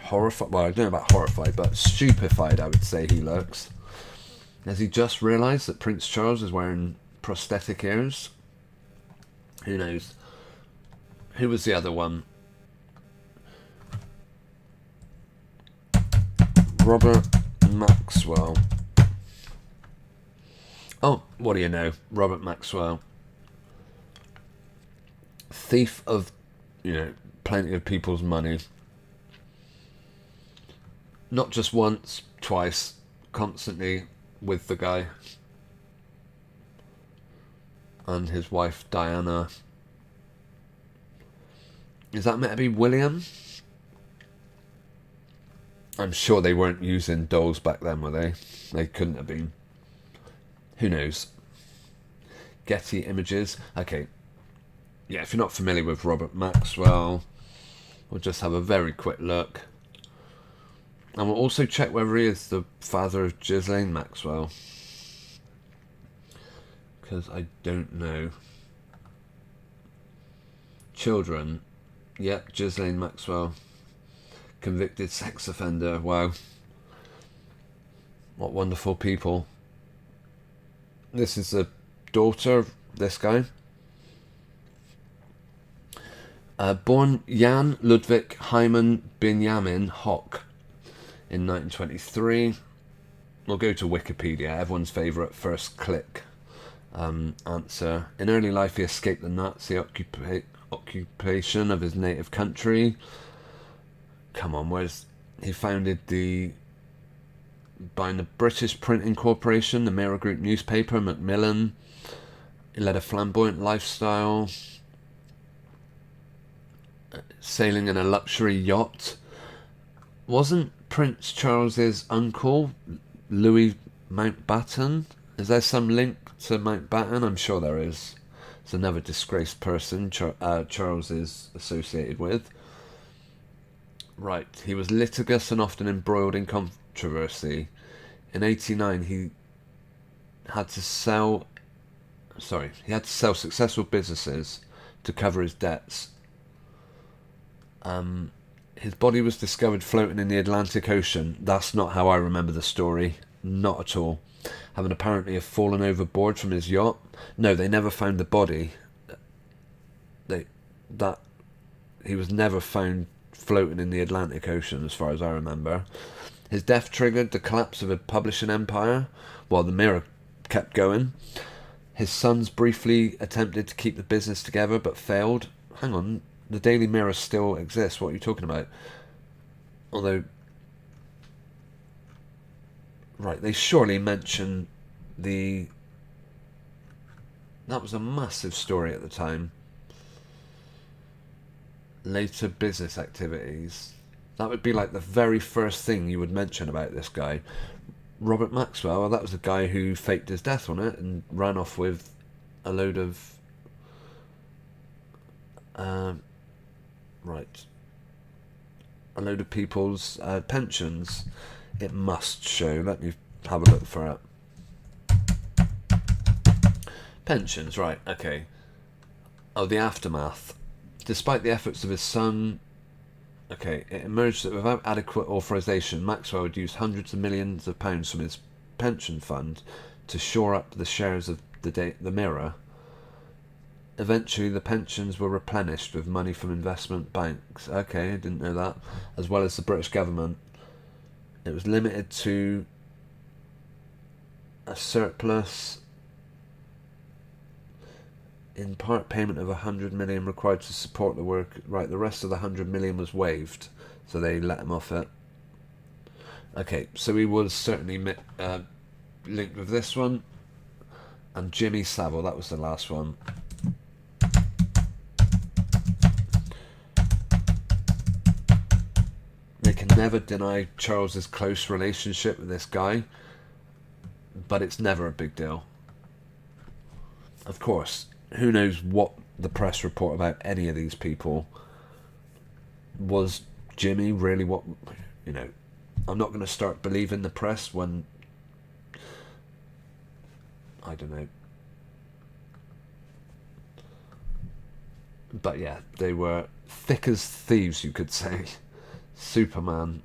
Horrified, well, I don't know about horrified, but stupefied, I would say he looks. Has he just realised that Prince Charles is wearing prosthetic ears? Who knows? Who was the other one? Robert Maxwell. Oh, what do you know? Robert Maxwell. Thief of, plenty of people's money. Not just once, twice, constantly with the guy. And his wife, Diana. Is that meant to be William? I'm sure they weren't using dolls back then, were they? They couldn't have been. Who knows? Getty Images. Okay. Yeah, if you're not familiar with Robert Maxwell, we'll just have a very quick look. And we'll also check whether he is the father of Ghislaine Maxwell. Because I don't know. Children. Yep, Ghislaine Maxwell. Convicted sex offender. Wow. What wonderful people. This is the daughter of this guy. Born Jan Ludwig Hyman Benjamin Hock in 1923. We'll go to Wikipedia, everyone's favourite first click answer. In early life he escaped the Nazi occupation of his native country. Come on, he founded buying the British Printing Corporation, the Mirror Group newspaper, Macmillan. He led a flamboyant lifestyle, sailing in a luxury yacht. Wasn't Prince Charles's uncle Louis Mountbatten? Is there some link to Mountbatten? I'm sure there is. It's another disgraced person Charles is associated with. Right, he was litigious and often embroiled in controversy. In 1989 he had to sell successful businesses to cover his debts. His body was discovered floating in the Atlantic Ocean. That's not how I remember the story. Not at all. Having apparently fallen overboard from his yacht. No, they never found the body. He was never found floating in the Atlantic Ocean, as far as I remember. His death triggered the collapse of a publishing empire, while the Mirror kept going. His sons briefly attempted to keep the business together, but failed. Hang on, the Daily Mirror still exists. What are you talking about? Although, right, they surely mention that was a massive story at the time. Later business activities. That would be like the very first thing you would mention about this guy. Robert Maxwell, well, that was the guy who faked his death on it and ran off with a load of a load of people's pensions. It must show. Let me have a look for it. Pensions, right, okay. Oh, the aftermath. Despite the efforts of his son, it emerged that without adequate authorization, Maxwell had used hundreds of millions of pounds from his pension fund to shore up the shares of the Mirror. Eventually, the pensions were replenished with money from investment banks. Okay, I didn't know that. As well as the British government. It was limited to a surplus, in part payment of 100 million required to support the work. Right, the rest of the 100 million was waived, so they let him off it. Okay, so he was certainly linked with this one. And Jimmy Savile, that was the last one. They can never deny Charles's close relationship with this guy, but it's never a big deal. Of course, who knows what the press report about any of these people. Was Jimmy really what, I'm not going to start believing the press when, I don't know. But yeah, they were thick as thieves, you could say. Superman,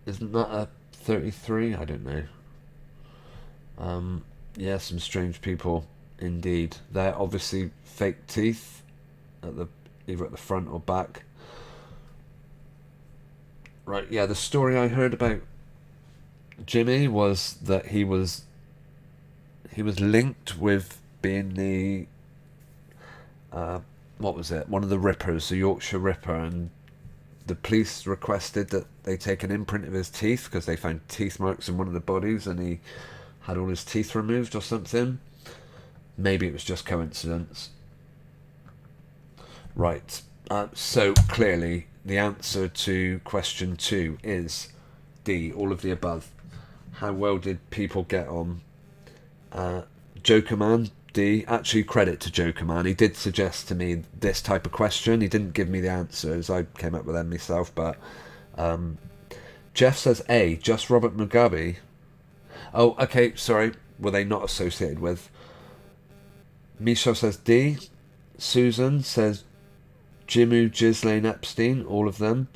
isn't that a 33? I don't know. Yeah, some strange people indeed. They're obviously fake teeth at the either at the front or back. Right, yeah, the story I heard about Jimmy was that he was linked with being the what was it? One of the Rippers, the Yorkshire Ripper, and the police requested that they take an imprint of his teeth because they found teeth marks in one of the bodies, and he had all his teeth removed or something. Maybe it was just coincidence. Right. So clearly, the answer to question 2 is D, all of the above. How well did people get on? Joker Man, D. Actually, credit to Joker Man. He did suggest to me this type of question. He didn't give me the answers. I came up with them myself. But Jeff says A, just Robert Mugabe. Oh, okay, sorry. Were they not associated with? Misha says D. Susan says Jimu, Ghislaine, Epstein, all of them.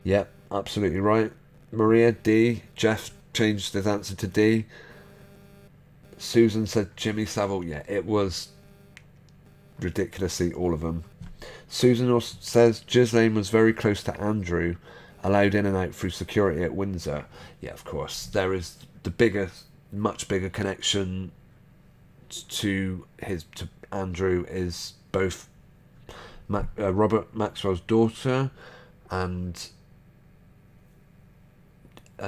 Yep, absolutely right. Maria, D. Jeff changed his answer to D. Susan said Jimmy Savile. Yeah, it was ridiculously all of them. Susan also says Ghislaine was very close to Andrew, allowed in and out through security at Windsor. Yeah, of course. There is the bigger, much bigger connection to Andrew is both Robert Maxwell's daughter and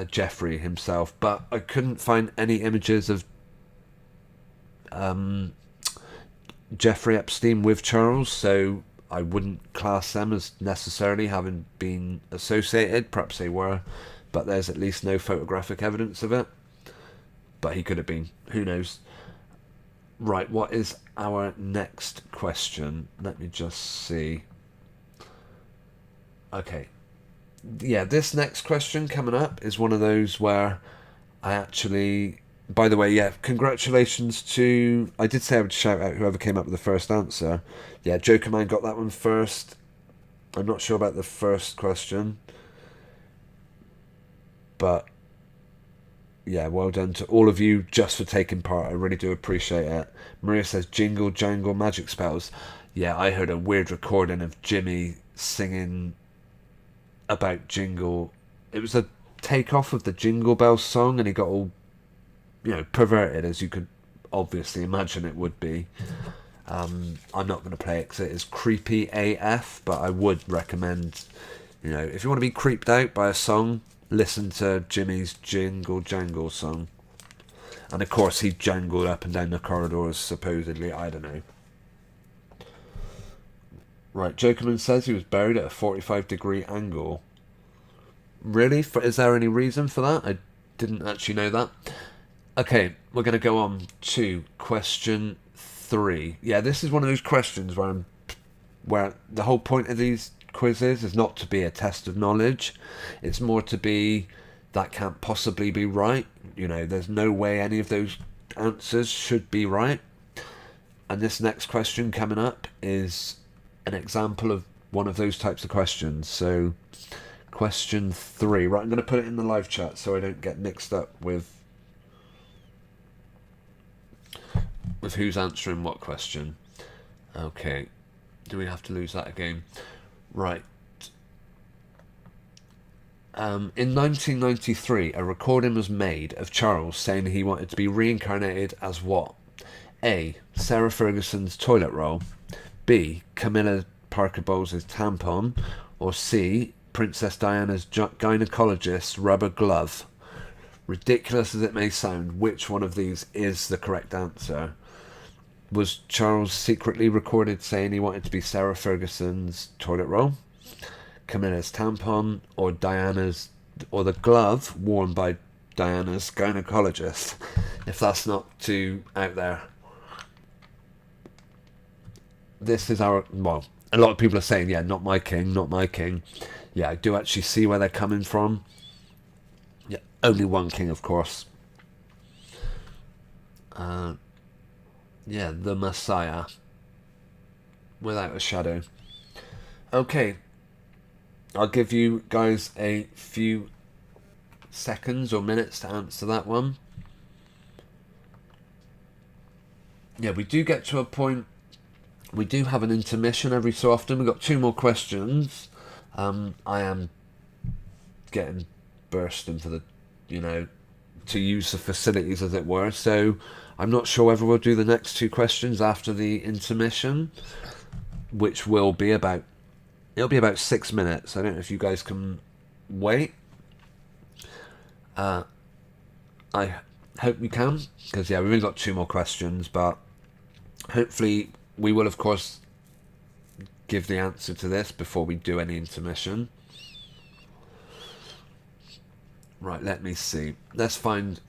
Jeffrey himself, but I couldn't find any images of Jeffrey Epstein with Charles, so I wouldn't class them as necessarily having been associated. Perhaps they were, but there's at least no photographic evidence of it. But he could have been. Who knows? Right, what is our next question? Let me just see. Okay. Yeah, this next question coming up is one of those where I actually... By the way, yeah, congratulations to... I did say I would shout out whoever came up with the first answer. Yeah, Joker Man got that one first. I'm not sure about the first question. But... yeah, well done to all of you just for taking part. I really do appreciate it. Maria says, Jingle Jangle Magic Spells. Yeah, I heard a weird recording of Jimmy singing about Jingle. It was a takeoff of the Jingle Bells song, and he got all, perverted, as you could obviously imagine it would be. I'm not going to play it because it is creepy AF, but I would recommend, if you want to be creeped out by a song, listen to Jimmy's Jingle Jangle song. And of course he jangled up and down the corridors, supposedly. I don't know. Right, Jokerman says he was buried at a 45-degree angle. Really? Is there any reason for that? I didn't actually know that. Okay, we're going to go on to question 3. Yeah, this is one of those questions where the whole point of these quizzes is not to be a test of knowledge. It's more to be that can't possibly be right. There's no way any of those answers should be right. And this next question coming up is an example of one of those types of questions. So question 3, right, I'm going to put it in the live chat so I don't get mixed up with who's answering what question. Okay, do we have to lose that again? Right. In 1993, a recording was made of Charles saying he wanted to be reincarnated as what? A. Sarah Ferguson's toilet roll. B. Camilla Parker Bowles' tampon. Or C. Princess Diana's gynecologist's rubber glove. Ridiculous as it may sound, which one of these is the correct answer? Was Charles secretly recorded saying he wanted to be Sarah Ferguson's toilet roll, Camilla's tampon, or the glove worn by Diana's gynecologist? If that's not too out there. This is a lot of people are saying, yeah, not my king, not my king. Yeah, I do actually see where they're coming from. Yeah, only one king, of course. Yeah, the Messiah. Without a shadow. Okay. I'll give you guys a few seconds or minutes to answer that one. Yeah, we do get to a point We do have an intermission every so often. We've got 2 more questions. I am getting bursting for the, to use the facilities, as it were. So I'm not sure whether we'll do the next 2 questions after the intermission, which will be about, it'll be about 6 minutes. I don't know if you guys can wait. I hope you can, because we've only got 2 more questions, but hopefully we will, of course, give the answer to this before we do any intermission. Right, let me see. Let's find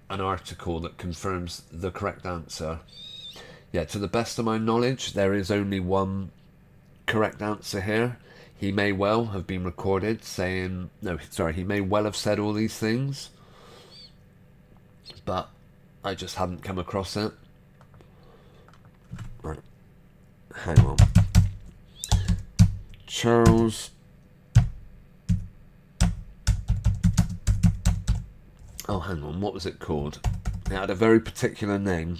an article that confirms the correct answer. Yeah, to the best of my knowledge, there is only one correct answer here. He may well have been recorded saying... No, sorry, he may well have said all these things, but I just hadn't come across it. Right, hang on. Charles... Oh, hang on, what was it called? It had a very particular name.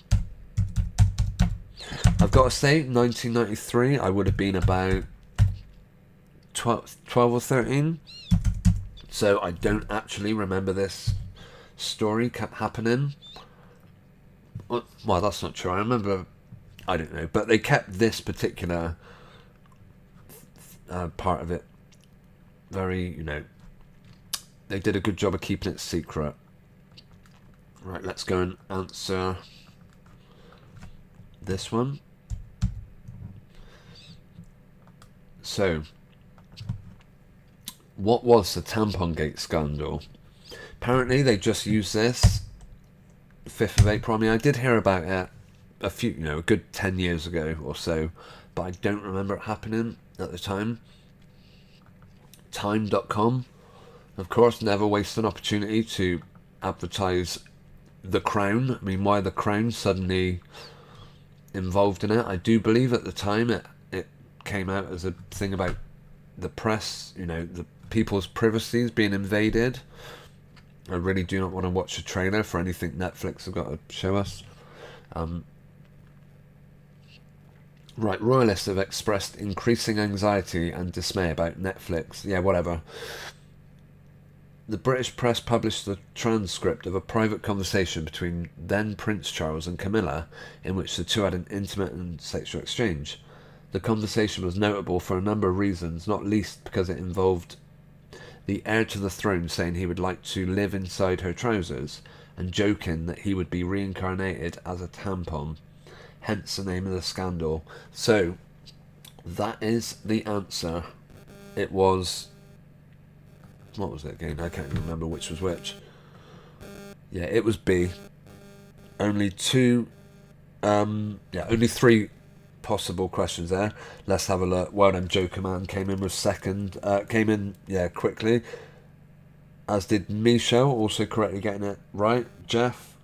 I've got to say, 1993, I would have been about 12 or 13. So I don't actually remember this story happening. Well, that's not true. I remember, I don't know. But they kept this particular part of it very, they did a good job of keeping it secret. Right, let's go and answer this one. So, what was the Tampon Gate scandal? Apparently they just used this 5th of April. I mean, I did hear about it a good 10 years ago or so, but I don't remember it happening at the time. Time.com, of course, never waste an opportunity to advertise the Crown. I mean, why the Crown suddenly involved in it? I do believe at the time it came out as a thing about the press, the people's privacies being invaded. I really do not want to watch a trailer for anything Netflix have got to show us. Right, royalists have expressed increasing anxiety and dismay about Netflix. Yeah, whatever. The British press published the transcript of a private conversation between then Prince Charles and Camilla, in which the two had an intimate and sexual exchange. The conversation was notable for a number of reasons, not least because it involved the heir to the throne saying he would like to live inside her trousers, and joking that he would be reincarnated as a tampon. Hence the name of the scandal. So, that is the answer. It was... What was it again? I can't even remember which was which. Yeah, it was B. Only 3 possible questions there. Let's have a look. Well done, Joker Man came in with second. Came in, quickly. As did Michelle, also correctly getting it right. Jeff.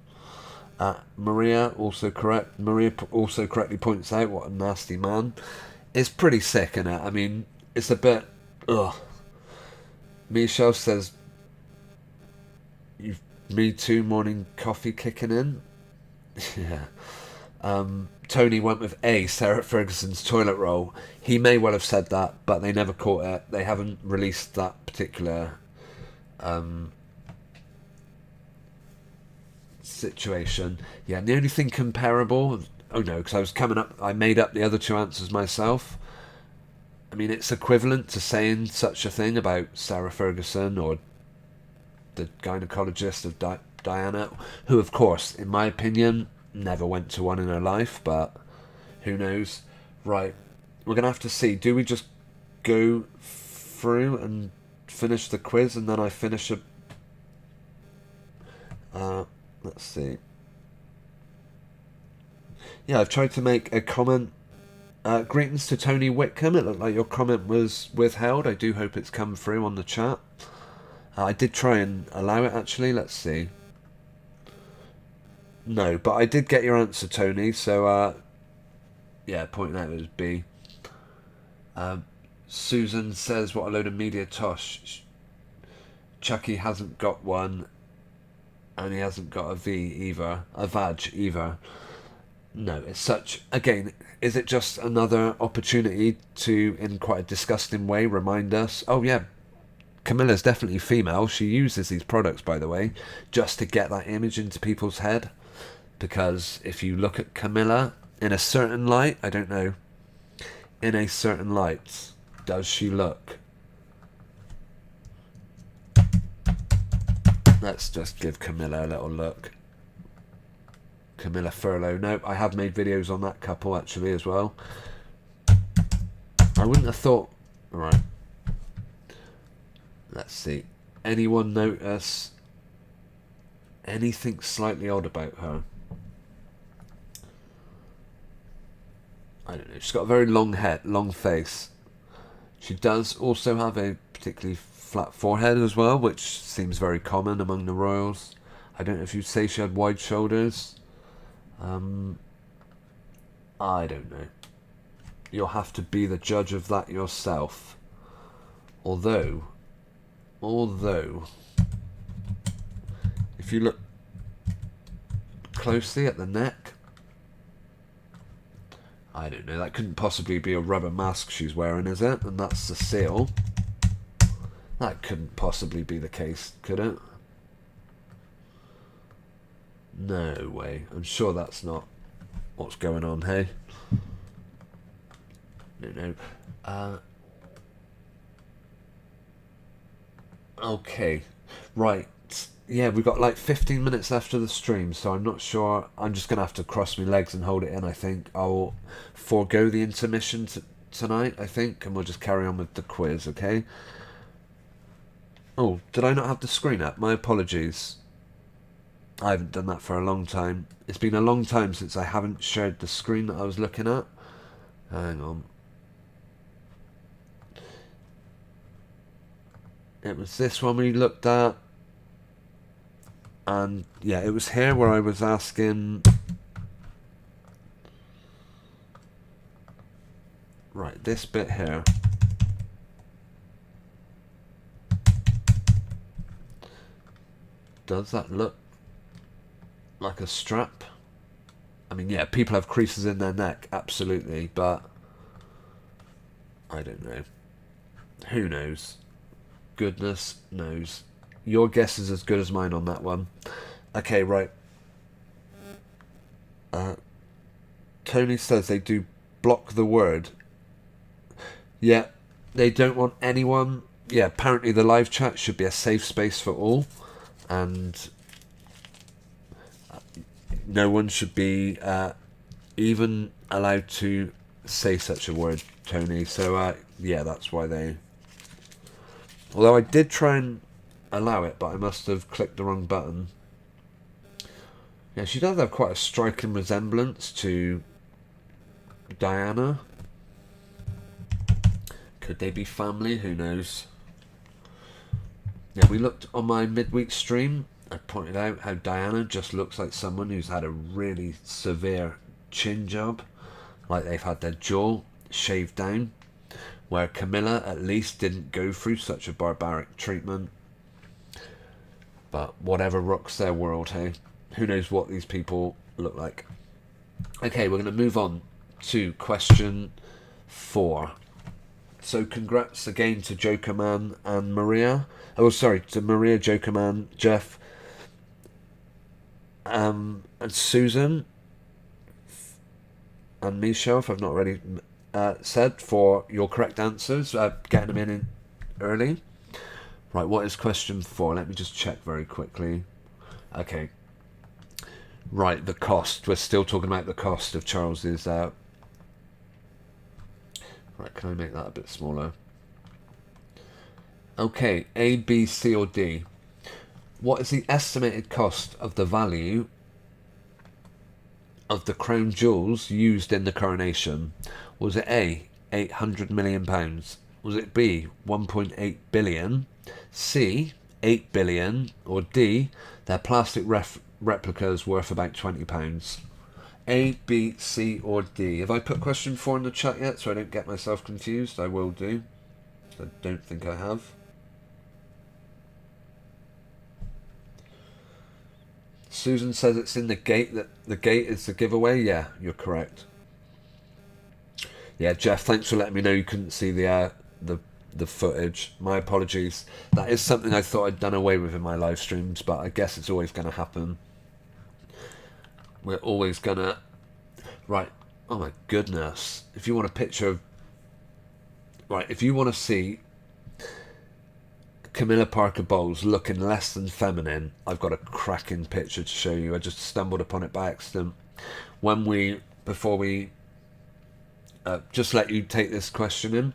Maria, also correct. Maria also correctly points out what a nasty man. It's pretty sick, isn't it? I mean, it's a bit... Ugh. Michelle says, Me Too morning coffee kicking in. Yeah. Tony went with A, Sarah Ferguson's toilet roll. He may well have said that, but they never caught it. They haven't released that particular situation. Yeah, and the only thing comparable... Oh no, because I made up the other 2 answers myself. I mean, it's equivalent to saying such a thing about Sarah Ferguson or the gynecologist of Diana, who, of course, in my opinion, never went to one in her life, but who knows. Right, we're going to have to see. Do we just go through and finish the quiz and then I finish let's see. Yeah, I've tried to make a comment. Greetings to Tony Whitcomb. It looked like your comment was withheld. I do hope it's come through on the chat. I did try and allow it, actually. Let's see. No, but I did get your answer, Tony. So, pointing out it was B. Susan says, what a load of media tosh. Chucky hasn't got one, and he hasn't got a V either. A vag either. No, it's such... Again, is it just another opportunity to, in quite a disgusting way, remind us, oh yeah, Camilla's definitely female. She uses these products, by the way, just to get that image into people's head. Because if you look at Camilla in a certain light, I don't know, in a certain light, does she look? Let's just give Camilla a little look. Camilla Furlow. Nope, I have made videos on that couple actually as well. I wouldn't have thought... Right. Let's see. Anyone notice anything slightly odd about her? I don't know. She's got a very long head, long face. She does also have a particularly flat forehead as well, which seems very common among the royals. I don't know if you'd say she had wide shoulders. I don't know. You'll have to be the judge of that yourself. Although, if you look closely at the neck, I don't know, that couldn't possibly be a rubber mask she's wearing, is it? And that's the seal. That couldn't possibly be the case, could it? No way. I'm sure that's not what's going on, hey? No. Okay. Right. Yeah, we've got like 15 minutes left of the stream, so I'm not sure. I'm just going to have to cross my legs and hold it in, I think. I'll forego the intermission tonight, I think, and we'll just carry on with the quiz, okay? Oh, did I not have the screen up? My apologies. I haven't done that for a long time. It's been a long time since I haven't shared the screen that I was looking at. Hang on. It was this one we looked at. And yeah, it was here where I was asking... Right, this bit here. Does that look like a strap? I mean, yeah, people have creases in their neck, absolutely, but I don't know. Who knows? Goodness knows. Your guess is as good as mine on that one. Okay, right. Tony says they do block the word. Yeah, they don't want anyone... Yeah, apparently the live chat should be a safe space for all. And no one should be even allowed to say such a word, Tony. So, yeah, that's why they... Although I did try and allow it, but I must have clicked the wrong button. Yeah, she does have quite a striking resemblance to Diana. Could they be family? Who knows? Yeah, we looked on my midweek stream. I pointed out how Diana just looks like someone who's had a really severe chin job. Like they've had their jaw shaved down. Where Camilla at least didn't go through such a barbaric treatment. But whatever rocks their world, hey? Who knows what these people look like? Okay, we're going to move on to question 4. So congrats again to Jokerman and Maria. Oh, sorry, to Maria, Jokerman, Jeff, and Susan, and Michelle, if I've not already said, for your correct answers, getting them in early. Right, what is question 4? Let me just check very quickly. Okay. Right, the cost. We're still talking about the cost of Charles's... Right, can I make that a bit smaller? Okay, A, B, C or D. What is the estimated cost of the value of the crown jewels used in the coronation? Was it A, £800 million? Was it B, 1.8 billion? C, 8 billion? Or D, their plastic replicas worth about £20? A, B, C or D. Have I put question 4 in the chat yet so I don't get myself confused? I will do. I don't think I have. Susan says it's in the gate, that the gate is the giveaway. Yeah, you're correct. Yeah, Jeff, thanks for letting me know you couldn't see the footage. My apologies. That is something I thought I'd done away with in my live streams, but I guess it's always going to happen. We're always going to... Right. Oh my goodness. If you want a picture of... Right, if you want to see Camilla Parker Bowles looking less than feminine, I've got a cracking picture to show you. I just stumbled upon it by accident. Before we just let you take this question in.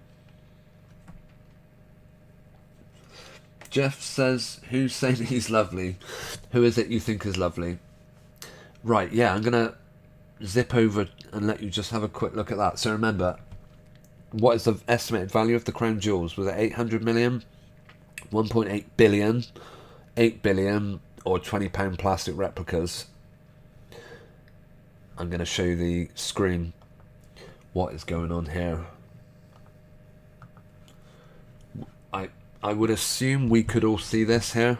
Jeff says, who's saying he's lovely? Who is it you think is lovely? Right, yeah, I'm going to zip over and let you just have a quick look at that. So remember, what is the estimated value of the crown jewels? Was it 800 million? 1.8 billion? 8 billion? Or £20 plastic replicas? I'm going to show you the screen. What is going on here? I would assume we could all see this here.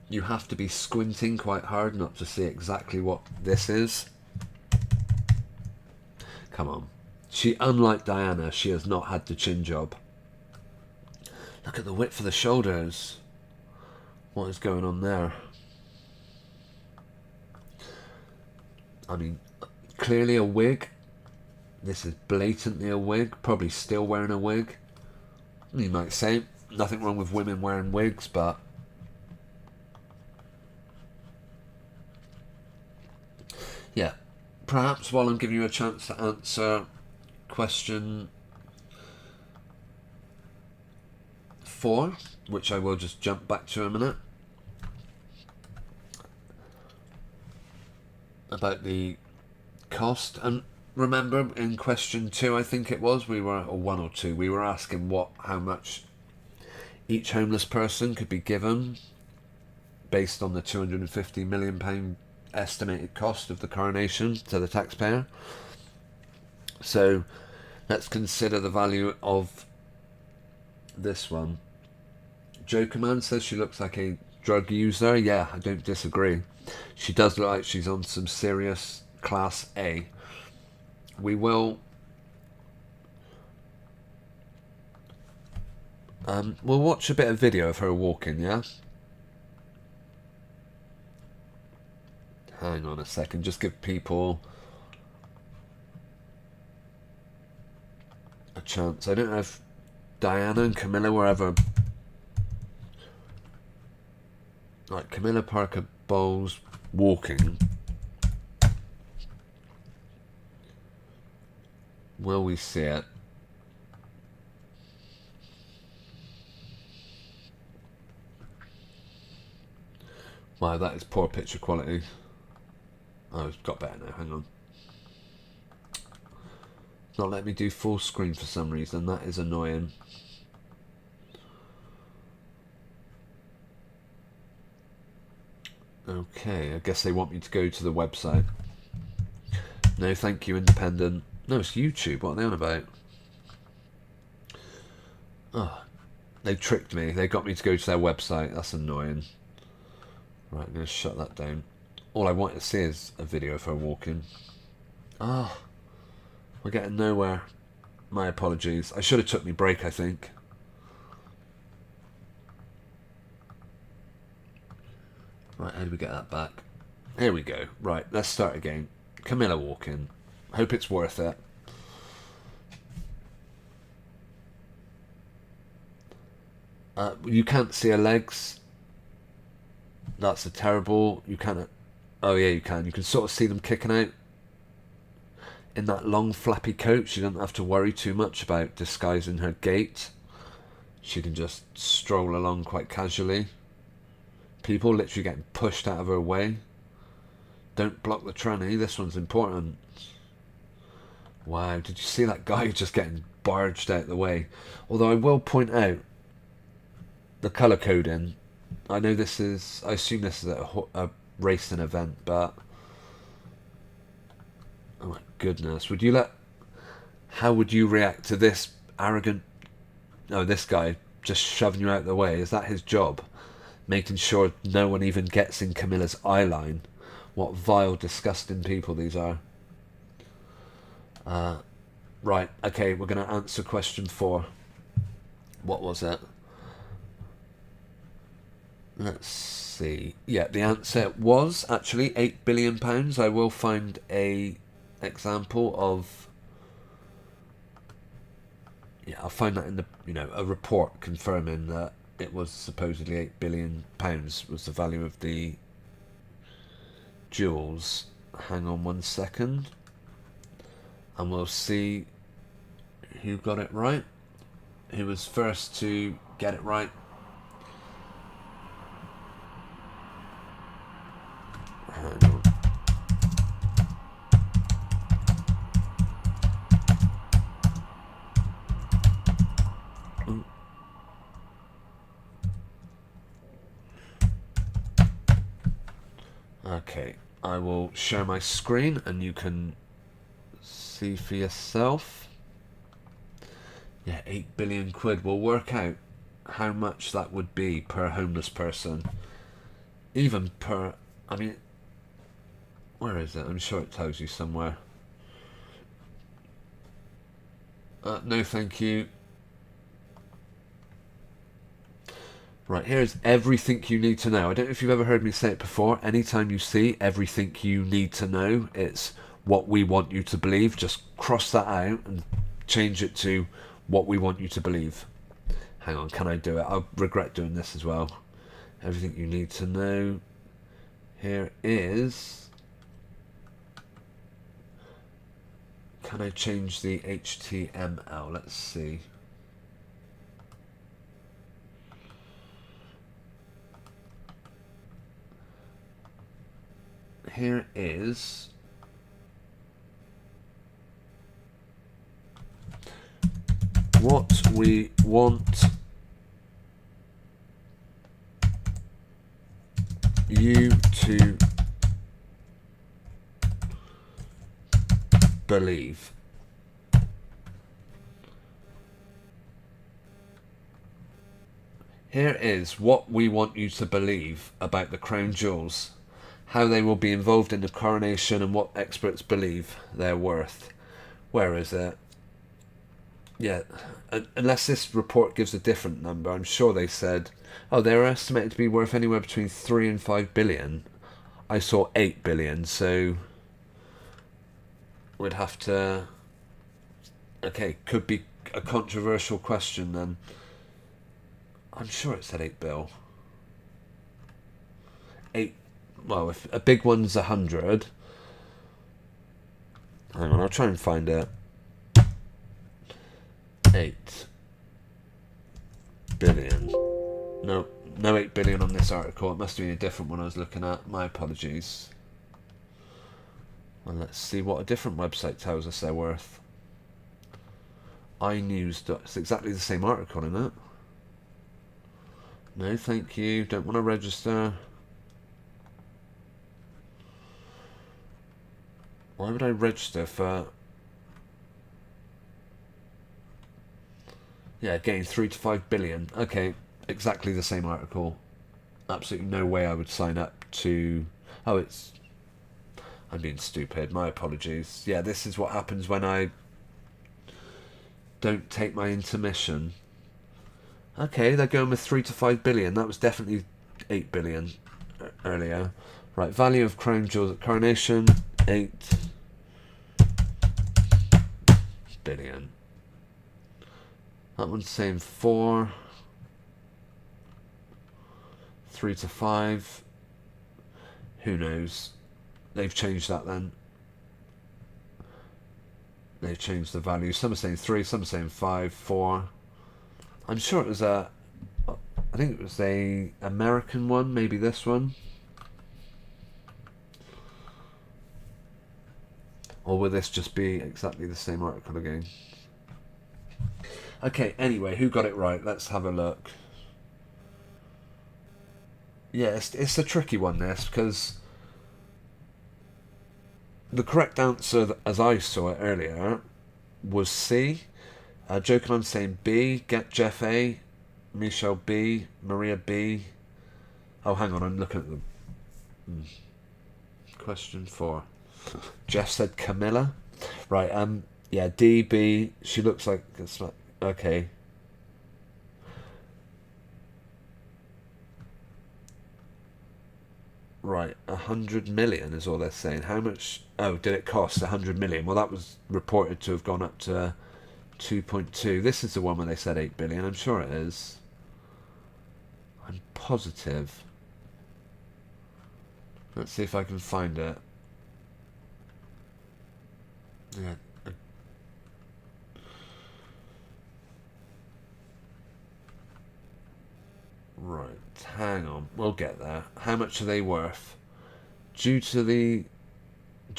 You have to be squinting quite hard not to see exactly what this is. Come on. Unlike Diana, she has not had the chin job. Look at the width of the shoulders. What is going on there? I mean, clearly a wig. This is blatantly a wig. Probably still wearing a wig. You might say, nothing wrong with women wearing wigs, but... Yeah. Perhaps while I'm giving you a chance to answer question 4, which I will just jump back to in a minute, about the cost. And remember, in question 2, I think it was, or 1 or 2, we were asking how much each homeless person could be given based on the £250 million estimated cost of the coronation to the taxpayer. So let's consider the value of this one. Jokerman says she looks like a drug user. Yeah, I don't disagree. She does look like she's on some serious class A. We will... we'll watch a bit of video of her walking, yeah? Hang on a second, just give people a chance. I don't know if Diana and Camilla were ever... Right, Camilla Parker Bowles walking. Will we see it? Wow, that is poor picture quality. Oh, it's got better now, hang on. It's not letting me do full screen for some reason, that is annoying. Okay, I guess they want me to go to the website. No, thank you, independent. No, it's YouTube, what are they on about? Oh, they tricked me, they got me to go to their website, that's annoying. Right, I'm going to shut that down. All I want to see is a video of her walking. Ah, we're getting nowhere. My apologies. I should have took me break, I think. Right, how do we get that back? Here we go. Right, let's start again. Camilla walking. Hope it's worth it. You can't see her legs. That's a terrible... You can't... Oh yeah, you can. You can sort of see them kicking out. In that long flappy coat, she doesn't have to worry too much about disguising her gait. She can just stroll along quite casually. People literally getting pushed out of her way. Don't block the tranny, this one's important. Wow, did you see that guy just getting barged out the way? Although I will point out the colour coding. I know this is... I assume this is a racing event, but... Oh my goodness. How would you react to this arrogant... Oh, this guy just shoving you out of the way? Is that his job? Making sure no one even gets in Camilla's eye line? What vile, disgusting people these are. Right, okay, we're going to answer question 4. What was it? Let's see. Yeah, the answer was actually £8 billion. I will find a example of... Yeah, I'll find that in the, a report confirming that it was supposedly £8 billion was the value of the jewels. Hang on 1 second. And we'll see who got it right. Who was first to get it right. Hang on. Okay, I will share my screen and you can see for yourself. Yeah, £8 billion. We'll work out how much that would be per homeless person. Even per, I mean, where is it? I'm sure it tells you somewhere. No thank you. Right, here's everything you need to know. I don't know if you've ever heard me say it before. Anytime you see everything you need to know, it's what we want you to believe. Just cross that out and change it to what we want you to believe. Hang on, can I do it? I'll regret doing this as well. Everything you need to know. Here is... Can I change the HTML? Let's see. Here is what we want you to believe. Here is what we want you to believe about the crown jewels, how they will be involved in the coronation, and what experts believe they're worth. Where is it? Yeah, unless this report gives a different number, I'm sure they said, oh, they're estimated to be worth anywhere between 3 and 5 billion. I saw 8 billion, so we'd have to... Okay, could be a controversial question then. I'm sure it said 8 bill. 8, well, if a big one's 100. Hang on, I'll try and find it. 8 billion. No 8 billion on this article. It must have been a different one I was looking at. My apologies. Well, let's see what a different website tells us they're worth. iNews. It's exactly the same article, isn't it? No, thank you. Don't want to register. Why would I register for... Yeah, getting 3 to 5 billion. Okay, exactly the same article. Absolutely no way I would sign up to... Oh, it's... I'm being stupid. My apologies. Yeah, this is what happens when I don't take my intermission. Okay, they're going with 3 to 5 billion. That was definitely 8 billion earlier. Right, value of crown jewels at Coronation, 8 billion. That one's saying 4. 3 to 5. Who knows? They've changed that then. They've changed the value. Some are saying 3, some are saying 5, 4. I'm sure it was a... I think it was a American one, maybe this one. Or will this just be exactly the same article again? Okay, anyway, who got it right? Let's have a look. Yeah, it's a tricky one, this, because the correct answer, as I saw it earlier, was C. Joking, I'm saying B. Get Jeff A. Michelle B, Maria B. Oh, hang on, I'm looking at the question 4. Jeff said Camilla. Right, yeah, D, B, she looks like, it's like, okay. Right, 100 million is all they're saying. How much, oh, did it cost 100 million? Well, that was reported to have gone up to 2.2. This is the one where they said 8 billion, I'm sure it is. I'm positive. Let's see if I can find it. Yeah. Right, hang on. We'll get there. How much are they worth? Due to the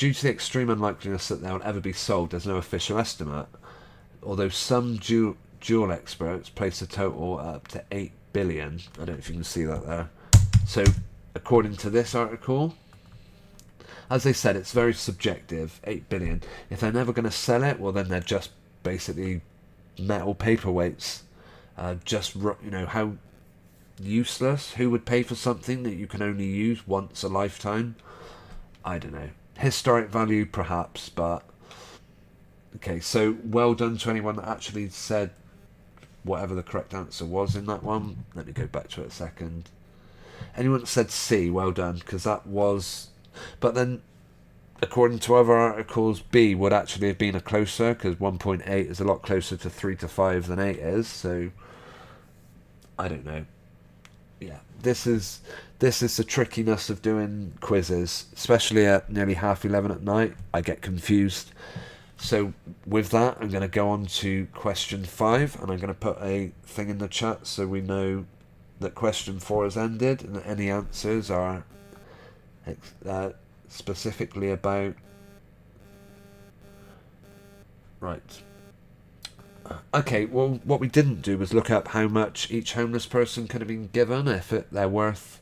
extreme unlikeliness that they'll ever be sold, there's no official estimate. Although some jewel experts place the total up to 8 billion. I don't know if you can see that there. So, according to this article, as they said, it's very subjective, 8 billion. If they're never going to sell it, well then they're just basically metal paperweights. How useless. Who would pay for something that you can only use once a lifetime? I don't know. Historic value, perhaps, but... Okay, so well done to anyone that actually said whatever the correct answer was in that one. Let me go back to it a second. Anyone that said C, well done, because that was... But then, according to other articles, B would actually have been a closer, because 1.8 is a lot closer to 3 to 5 than 8 is, so... I don't know. Yeah, this is the trickiness of doing quizzes, especially at nearly 11:30 at night. I get confused. So with that, I'm going to go on to question 5, and I'm going to put a thing in the chat so we know that question 4 has ended, and that any answers are specifically about... Right. Okay, well, what we didn't do was look up how much each homeless person could have been given if they're worth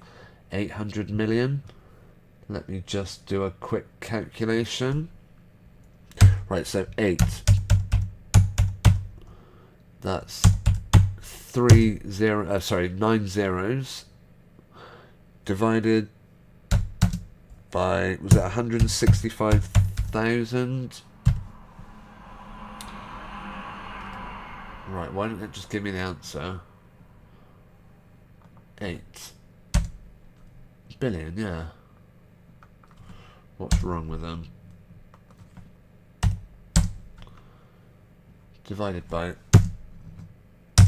800 million. Let me just do a quick calculation. Right, so 8. That's 9 zeros divided by, was it 165,000? Right, why don't they just give me the answer? 8 billion, yeah. What's wrong with them? Divided by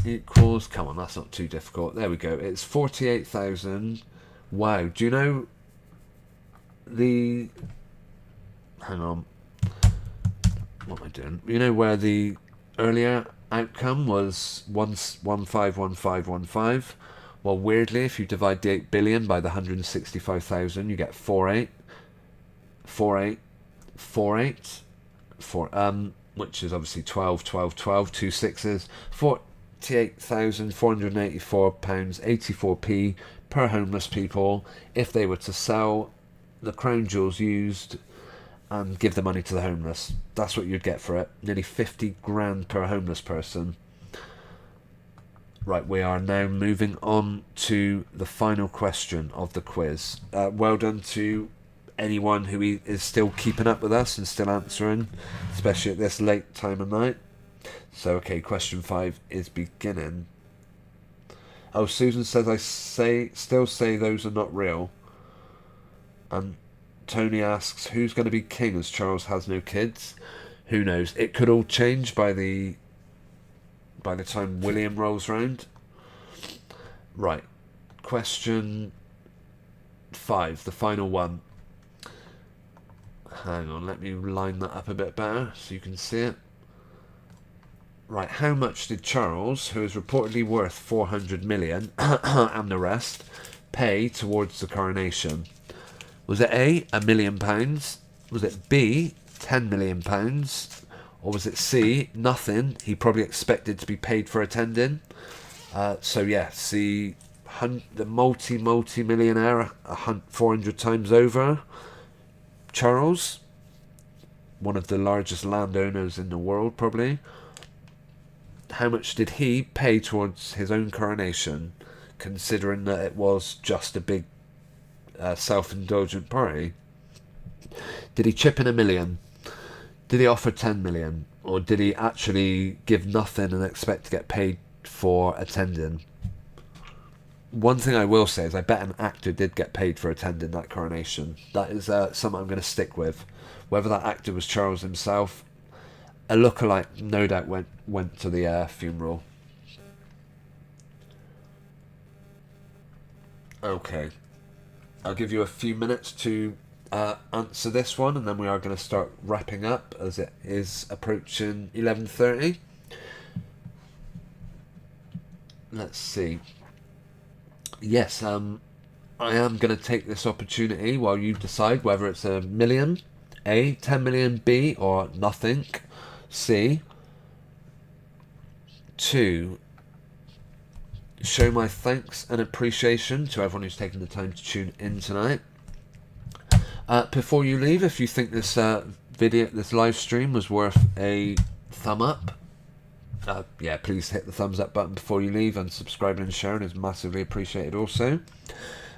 equals, come on, that's not too difficult. There we go, it's 48,000. Wow, do you know the... Hang on. What am I doing? You know where the earlier outcome was 151515? Well, weirdly, if you divide the 8 billion by the 165,000, you get 48, which is obviously 12, 12, 12, 2 sixes, £48,484.84p per homeless people if they were to sell the crown jewels used and give the money to the homeless. That's what you'd get for it. Nearly 50 grand per homeless person. Right, we are now moving on to the final question of the quiz. Well done to anyone who is still keeping up with us and still answering, especially at this late time of night. So, okay, question 5 is beginning. Oh, Susan says I still say those are not real. And Tony asks, who's going to be king as Charles has no kids? Who knows? It could all change by the time William rolls round. Right. Question 5, the final one. Hang on, let me line that up a bit better so you can see it. Right, how much did Charles, who is reportedly worth 400 million, and the rest, pay towards the coronation? Was it A, £1 million? Was it B, £10 million? Or was it C, nothing? He probably expected to be paid for attending. So yeah, the multi-millionaire 400 times over, Charles, one of the largest landowners in the world probably. how much did he pay towards his own coronation, considering that it was just a big self-indulgent party? Did he chip in $1 million? Did he offer 10 million? Or did he actually give nothing and expect to get paid for attending? One thing I will say is I bet an actor did get paid for attending that coronation. That is something I'm going to stick with. Whether that actor was Charles himself, a lookalike no doubt went to the funeral. Okay. I'll give you a few minutes to answer this one, and then we are going to start wrapping up as it is approaching 11:30. Let's see. Yes, I am going to take this opportunity while you decide whether it's $1 million, A, 10 million, B, or nothing, C, to show my thanks and appreciation to everyone who's taken the time to tune in tonight. Before you leave, if you think this this live stream was worth a thumb up, yeah, please hit the thumbs up button before you leave, and subscribing and sharing is massively appreciated also.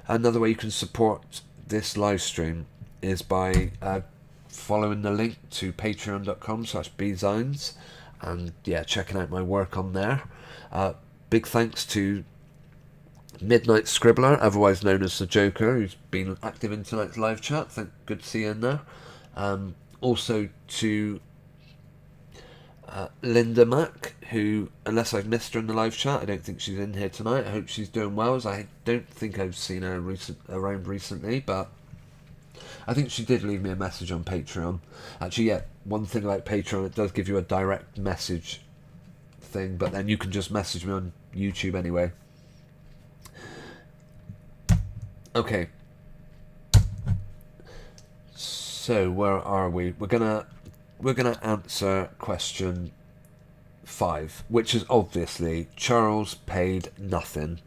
Another way you can support this live stream is by following the link to patreon.com/bzines, and yeah, checking out my work on there. Big thanks to Midnight Scribbler, otherwise known as the Joker, who's been active in tonight's live chat. Good to see you in there. Also to Linda Mack, who, unless I've missed her in the live chat, I don't think she's in here tonight. I hope she's doing well, as I don't think I've seen her around recently, but I think she did leave me a message on Patreon. Actually, yeah, one thing about Patreon, it does give you a direct message thing, but then you can just message me on YouTube anyway. Okay. So where are we? We're gonna answer question 5, which is obviously Charles paid nothing.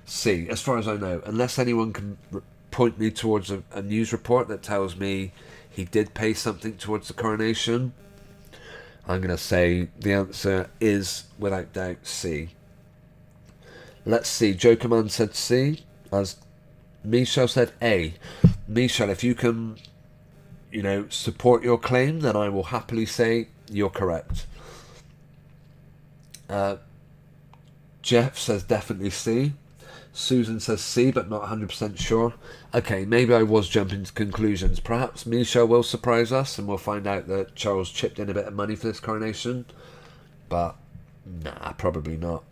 C, as far as I know, unless anyone can point me towards a news report that tells me he did pay something towards the coronation, I'm gonna say the answer is without doubt C. Let's see. Jokerman said C, as Michelle said A. Michelle, if you can, support your claim, then I will happily say you're correct. Jeff says definitely C. Susan says C, but not 100% sure. Okay, maybe I was jumping to conclusions. Perhaps Michelle will surprise us and we'll find out that Charles chipped in a bit of money for this coronation. But, nah, probably not.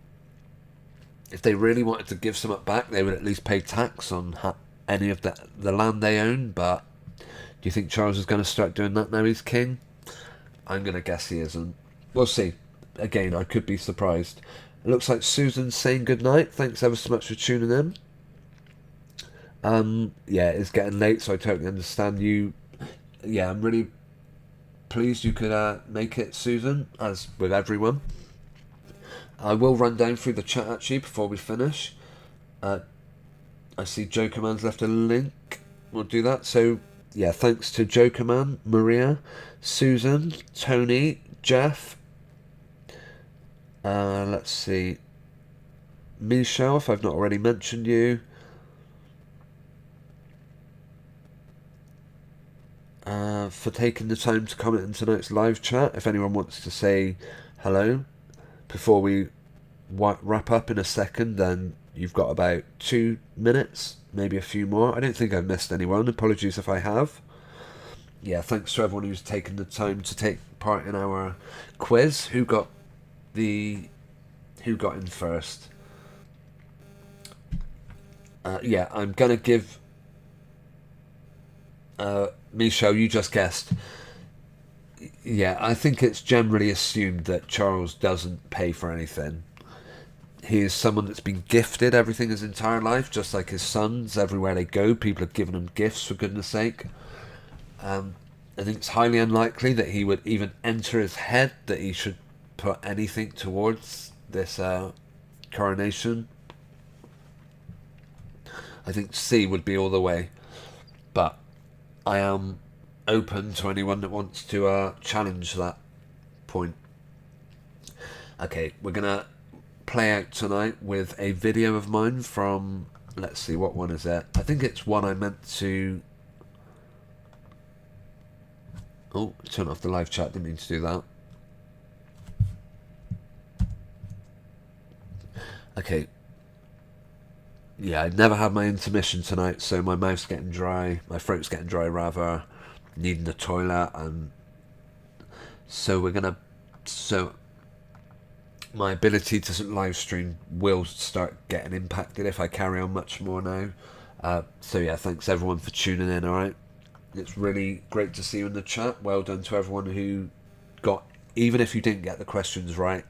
If they really wanted to give some back, they would at least pay tax on any of the land they own. But do you think Charles is going to start doing that now he's king? I'm going to guess he isn't. We'll see. Again, I could be surprised. It looks like Susan's saying goodnight. Thanks ever so much for tuning in. Yeah, it's getting late, so I totally understand you. Yeah, I'm really pleased you could make it, Susan, as with everyone. I will run down through the chat actually before we finish. I see Jokerman's left a link. We'll do that. So, yeah, thanks to Jokerman, Maria, Susan, Tony, Jeff. Let's see. Michelle, if I've not already mentioned you. For taking the time to comment in tonight's live chat. If anyone wants to say hello before we wrap up in a second, then you've got about 2 minutes, maybe a few more. I don't think I've missed anyone. Apologies if I have. Yeah, thanks to everyone who's taken the time to take part in our quiz. Who got in first? Yeah, I'm gonna give Michelle, you just guessed. Yeah, I think it's generally assumed that Charles doesn't pay for anything. He is someone that's been gifted everything his entire life, just like his sons. Everywhere they go, people have given him gifts, for goodness sake. I think it's highly unlikely that he would even enter his head that he should put anything towards this coronation. I think C would be all the way. But I am open to anyone that wants to challenge that point. Okay, we're gonna play out tonight with a video of mine from, let's see, what one is it? I think it's one I meant to... Oh, turn off the live chat, didn't mean to do that. Okay. Yeah, I never had my intermission tonight, so my mouth's getting dry, my throat's getting dry rather, needing the toilet, and so we're gonna, so my ability to live stream will start getting impacted if I carry on much more now. So yeah, thanks everyone for tuning in, alright? It's really great to see you in the chat. Well done to everyone who got, even if you didn't get the questions right,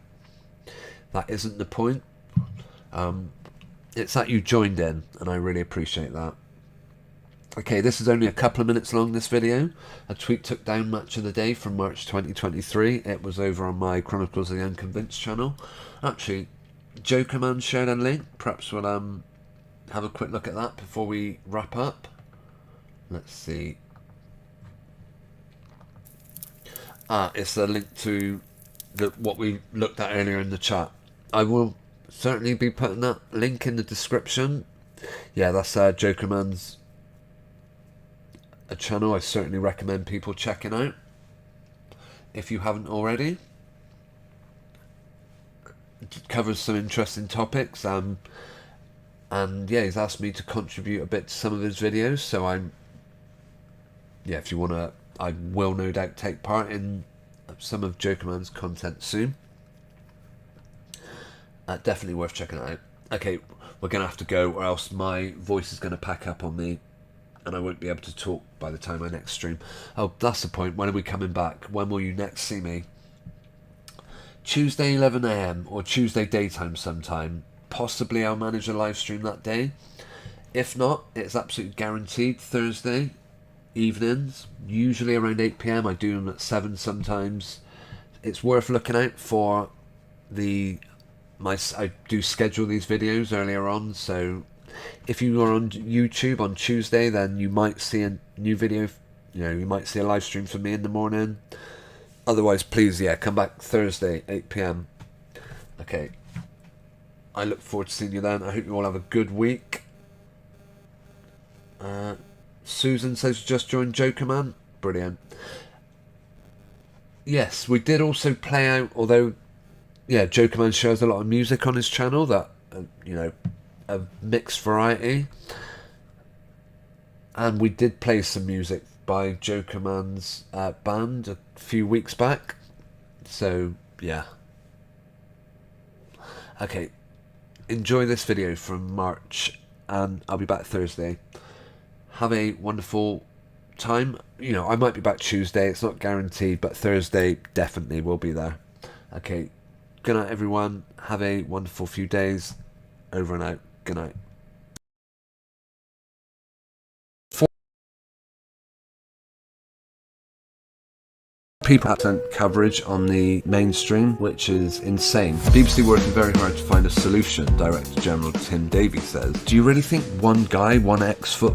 that isn't the point. It's that you joined in, and I really appreciate that. Okay, this is only a couple of minutes long, this video. A tweet took down Match of the Day from March 2023. It was over on my Chronicles of the Unconvinced channel. Actually, Jokerman shared a link. Perhaps we'll have a quick look at that before we wrap up. Let's see. It's a link to what we looked at earlier in the chat. I will certainly be putting that link in the description. Yeah, that's Jokerman's a channel I certainly recommend people checking out if you haven't already. It covers some interesting topics, and yeah, he's asked me to contribute a bit to some of his videos, so yeah, if you want to, I will no doubt take part in some of Jokerman's content soon. Definitely worth checking it out. Okay, we're going to have to go, or else my voice is going to pack up on me and I won't be able to talk by the time I next stream. Oh, that's the point. When are we coming back? When will you next see me? Tuesday 11 AM or Tuesday daytime sometime. Possibly I'll manage a live stream that day. If not, it's absolutely guaranteed Thursday evenings, usually around 8 PM. I do them at 7 sometimes. It's worth looking out for I do schedule these videos earlier on, so if you are on YouTube on Tuesday, then you might see a new video, you might see a live stream from me in the morning. Otherwise, please, yeah, come back Thursday, 8 PM. Okay. I look forward to seeing you then. I hope you all have a good week. Susan says you just joined Jokerman. Brilliant. Yes, we did also play out, although, yeah, Jokerman shows a lot of music on his channel that, a mixed variety. And we did play some music by Jokerman's band a few weeks back. So, yeah. Okay. Enjoy this video from March, and I'll be back Thursday. Have a wonderful time. I might be back Tuesday. It's not guaranteed, but Thursday definitely will be there. Okay. Good night, everyone. Have a wonderful few days. Over and out. Good night. People have coverage on the mainstream, which is insane. BBC working very hard to find a solution, Director General Tim Davies says. Do you really think one guy, one ex-footballer